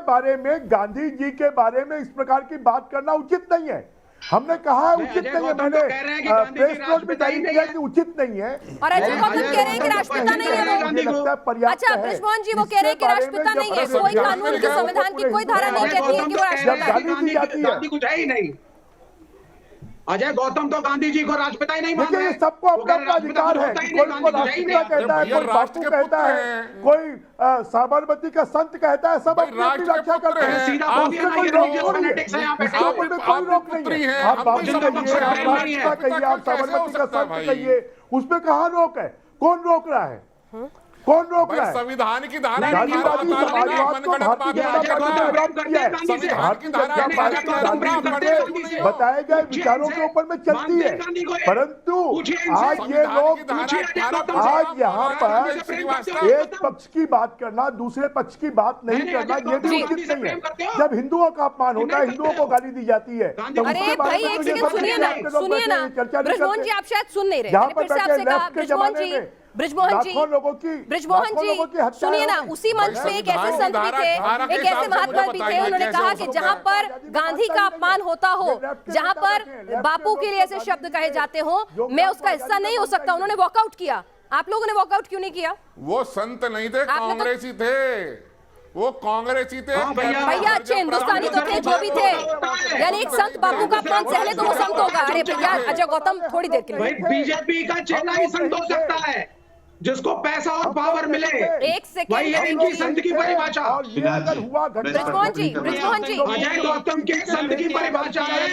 बारे में इस प्रकार की बात करना उचित नहीं है। हमने कहा उचित नहीं है। मैंने प्रेस नोट भी जारी किया कि उचित नहीं है। और अजय गौतम कह रहे हैं कि राष्ट्रपिता नहीं है। अच्छा, ब्रिजमोहन जी वो कह रहे हैं कि राष्ट्रपिता नहीं है। कोई कानून की, संविधान की कोई धारा नहीं कहती है कि वो राष्ट्रपिता है। अजय गौतम तो गांधी जी को राष्ट्रपिता ही नहीं मानते। देखिए, सबको अपना अधिकार है। कोई को राष्ट्रपिता कहता है, कोई बापू कहता है, कोई साबरमती का संत कहता है। सब अपनी अपनी व्याख्या करते हैं। कोई रोक नहीं है। आप बापू कहिए, आप राष्ट्रपिता कहिए, आप साबरमती का संत कहिए, उसमें कहाँ रोक है? कौन रोक रहा है? कौन रोक रहा है? संविधान की धारा गांधीवादी समाजवाद को भारतीय जनता पार्टी ने अडॉप्ट किया है। भारतीय जनता पार्टी बताए गए विचारों के ऊपर में चलती है, परंतु आज ये लोग आज यहाँ पर एक पक्ष की बात करना, दूसरे पक्ष की बात नहीं करना, ये भी उचित नहीं है। जब हिंदुओं का अपमान होता है, हिंदुओं को गाली दी जाती है, तो अरे भाई एक सेकंड सुनिए ना ब्रिजमोहन जी, आप शायद सुन नहीं रहे। मैंने फिर से आपसे कहा ब्रिजमोहन जी सुनिए ना, उसी मंच पे एक ऐसे संत भी थे, एक ऐसे महात्मा भी थे, उन्होंने कहा कि जहां पर गांधी का अपमान होता हो, जहां पर बापू के लिए ऐसे शब्द कहे जाते हो, मैं उसका हिस्सा नहीं हो सकता। उन्होंने वॉकआउट किया। आप लोगों ने वॉकआउट क्यों नहीं किया? वो संत नहीं थे, कांग्रेसी थे, वो कांग्रेसी थे। भैया अच्छे हिंदुस्तानी तो थे जो भी थे, यानी एक संत बापू का अपमान सहले तो वो संत होगा। अरे भैया अजय गौतम थोड़ी देर के लिए, बीजेपी का चेला ही संत हो सकता है, जिसको पैसा और पावर मिले। एक सेकंड, वही है इनकी संत की परिभाषा। ब्रिजमोहन जी अजय गौतम के संत की परिभाषा है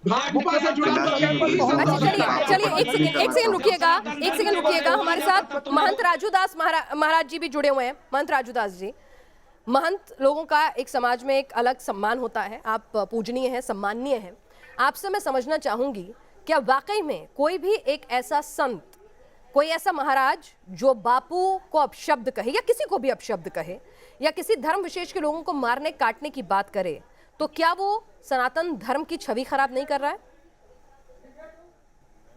भाजपा से जुड़ा। चलिए एक सेकंड रुकिएगा। हमारे साथ महंत राजूदास महाराज जी भी जुड़े हुए हैं। महंत राजूदास जी, महंत लोगों का एक समाज में एक अलग सम्मान होता है, आप पूजनीय हैं, सम्माननीय हैं। आपसे मैं समझना चाहूंगी, क्या वाकई में कोई भी एक ऐसा संत, कोई ऐसा महाराज जो बापू को अपशब्द कहे या किसी को भी अपशब्द कहे या किसी धर्म विशेष के लोगों को मारने काटने की बात करे, तो क्या वो सनातन धर्म की छवि खराब नहीं कर रहा है?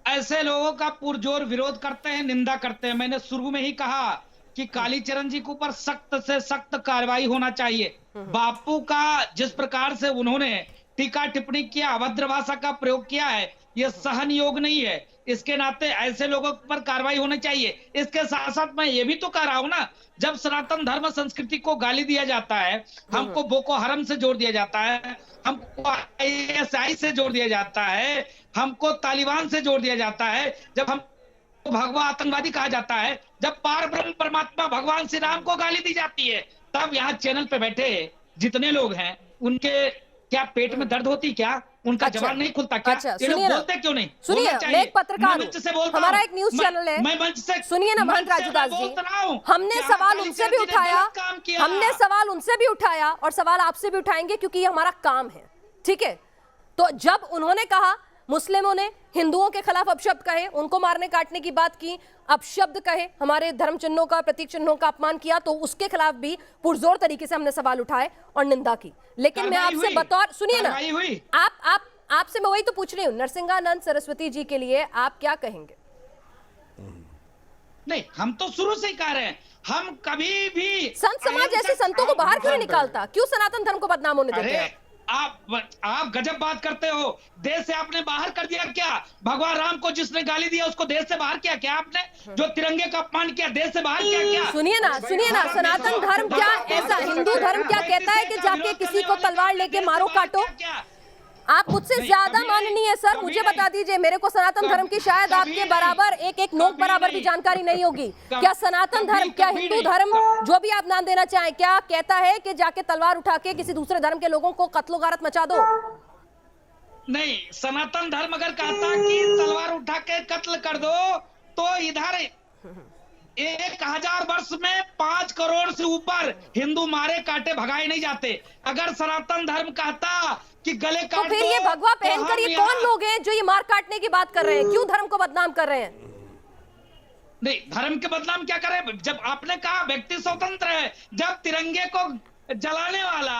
ऐसे लोगों का पुरजोर विरोध करते हैं, निंदा करते हैं। मैंने शुरू में ही कहा कि कालीचरण जी के ऊपर सख्त से सख्त कार्रवाई होना चाहिए। बापू का जिस प्रकार से उन्होंने टीका टिप्पणी किया, अभद्र भाषा का प्रयोग किया है, यह सहन योग नहीं है। इसके नाते ऐसे लोगों पर कार्रवाई होनी चाहिए। इसके साथ साथ मैं ये भी तो कह रहा हूं ना, जब सनातन धर्म संस्कृति को गाली दिया जाता है, हमको बोको हरम से जोड़ दिया जाता है, हमको ISI से जोड़ दिया जाता है, हमको तालिबान से जोड़ दिया जाता है, जब हम भगवा आतंकवादी कहा जाता है, जब पार ब्रह्म परमात्मा भगवान श्री राम को गाली दी जाती है, तब यहाँ चैनल पे बैठे जितने लोग हैं उनके क्या पेट में दर्द होती क्या? उनका जवाब नहीं खुलता क्या? ये लोग बोलते क्यों नहीं? सुनिए, मैं एक पत्रकार हूं, हमारा एक न्यूज चैनल है, मैं मंच से सुनिए ना महंत राजूदास जी, हमने सवाल उनसे भी उठाया और सवाल आपसे भी उठाएंगे, क्योंकि ये हमारा काम है, ठीक है? तो जब उन्होंने कहा मुस्लिमों ने हिंदुओं के खिलाफ अपशब्द कहे, उनको मारने काटने की बात की, अपशब्द कहे, हमारे धर्म चिन्हों का, प्रतीक चिन्हों का अपमान किया, तो उसके खिलाफ भी पुरजोर तरीके से हमने सवाल उठाए और निंदा की। लेकिन मैं आपसे बतौर, सुनिए ना, आपसे मैं वही तो पूछ रही हूँ, नरसिंहानंद सरस्वती जी के लिए आप क्या कहेंगे? नहीं, हम तो शुरू से ही कह रहे हैं, हम कभी भी संत समाज ऐसे संतों को बाहर क्यों नहीं निकालता? क्यों सनातन धर्म को बदनाम होने देते हैं? आप गजब बात करते हो। देश से आपने बाहर कर दिया क्या? भगवान राम को जिसने गाली दिया उसको देश से बाहर किया क्या आपने? जो तिरंगे का अपमान किया देश से बाहर किया क्या? सुनिए ना, सनातन धर्म क्या ऐसा, हिंदू धर्म क्या कहता है कि जाके किसी को तलवार लेके मारो काटो? आप मुझसे ज्यादा माननीय है सर, मुझे बता दीजिए, मेरे को सनातन धर्म की शायद आपके बराबर एक नोक बराबर भी जानकारी नहीं होगी। क्या सनातन धर्म, क्या हिंदू धर्म, जो भी आप नाम देना चाहें, क्या कहता है कि जाके तलवार उठा के किसी दूसरे धर्म के लोगों को कत्लो गारत मचा दो? नहीं, सनातन धर्म अगर कहता कि तलवार उठा के कत्ल कर दो, तो इधर 1000 वर्ष में 5 करोड़ से ऊपर हिंदू मारे काटे भगाए नहीं जाते। अगर सनातन धर्म कहता कि गले काट तो फिर ये भगवा पहनकर ये कौन लोग हैं जो ये मार काटने की बात कर रहे हैं? क्यों धर्म को बदनाम कर रहे हैं? नहीं, धर्म के बदनाम क्या करें? जब आपने कहा व्यक्ति स्वतंत्र है, जब तिरंगे को जलाने वाला,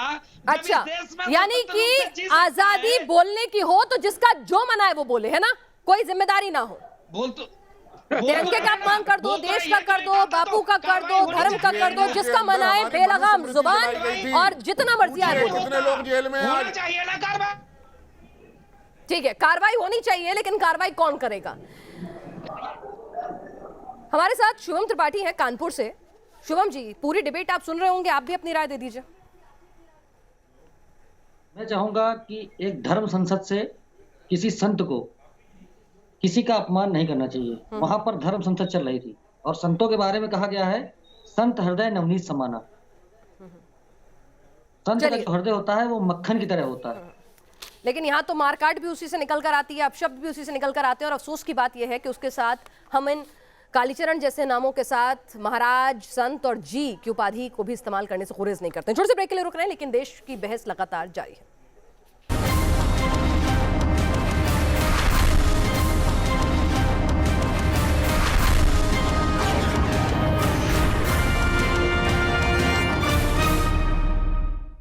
अच्छा, यानी कि आजादी बोलने की हो तो जिसका जो मना है वो बोले, है ना? कोई जिम्मेदारी ना हो। बोल तो तिरंगे का अपमान कर दो, देश का कर दो, बापू का कर दो, धर्म का कर दो, जिसका मना है बेलगाम जुबान और जितना मर्जी आए। कितने लोग जेल में होना चाहिए ना कार्रवाई? ठीक है, कार्रवाई होनी चाहिए, लेकिन कार्रवाई कौन करेगा? हमारे साथ शुभम त्रिपाठी हैं कानपुर से। शुभम जी, पूरी डिबेट आप सुन रहे होंगे, आप भी अपनी राय दे दीजिए। मैं चाहूंगा कि एक धर्म संसद से किसी संत को किसी का अपमान नहीं करना चाहिए। वहां पर धर्म संसद चल रही थी और संतों के बारे में कहा गया है, संत हृदय नवनीत समाना। संत का जो हृदय होता है वो मक्खन की तरह होता है। लेकिन यहाँ तो मारकाट भी उसी से निकल कर आती है, अपशब्द भी उसी से निकल कर आते हैं, और अफसोस की बात यह है कि उसके साथ हम इन कालीचरण जैसे नामों के साथ महाराज, संत और जी की उपाधि को भी इस्तेमाल करने से गुरेज नहीं करते। छोटे से ब्रेक के लिए रुक रहे हैं, लेकिन देश की बहस लगातार जारी है।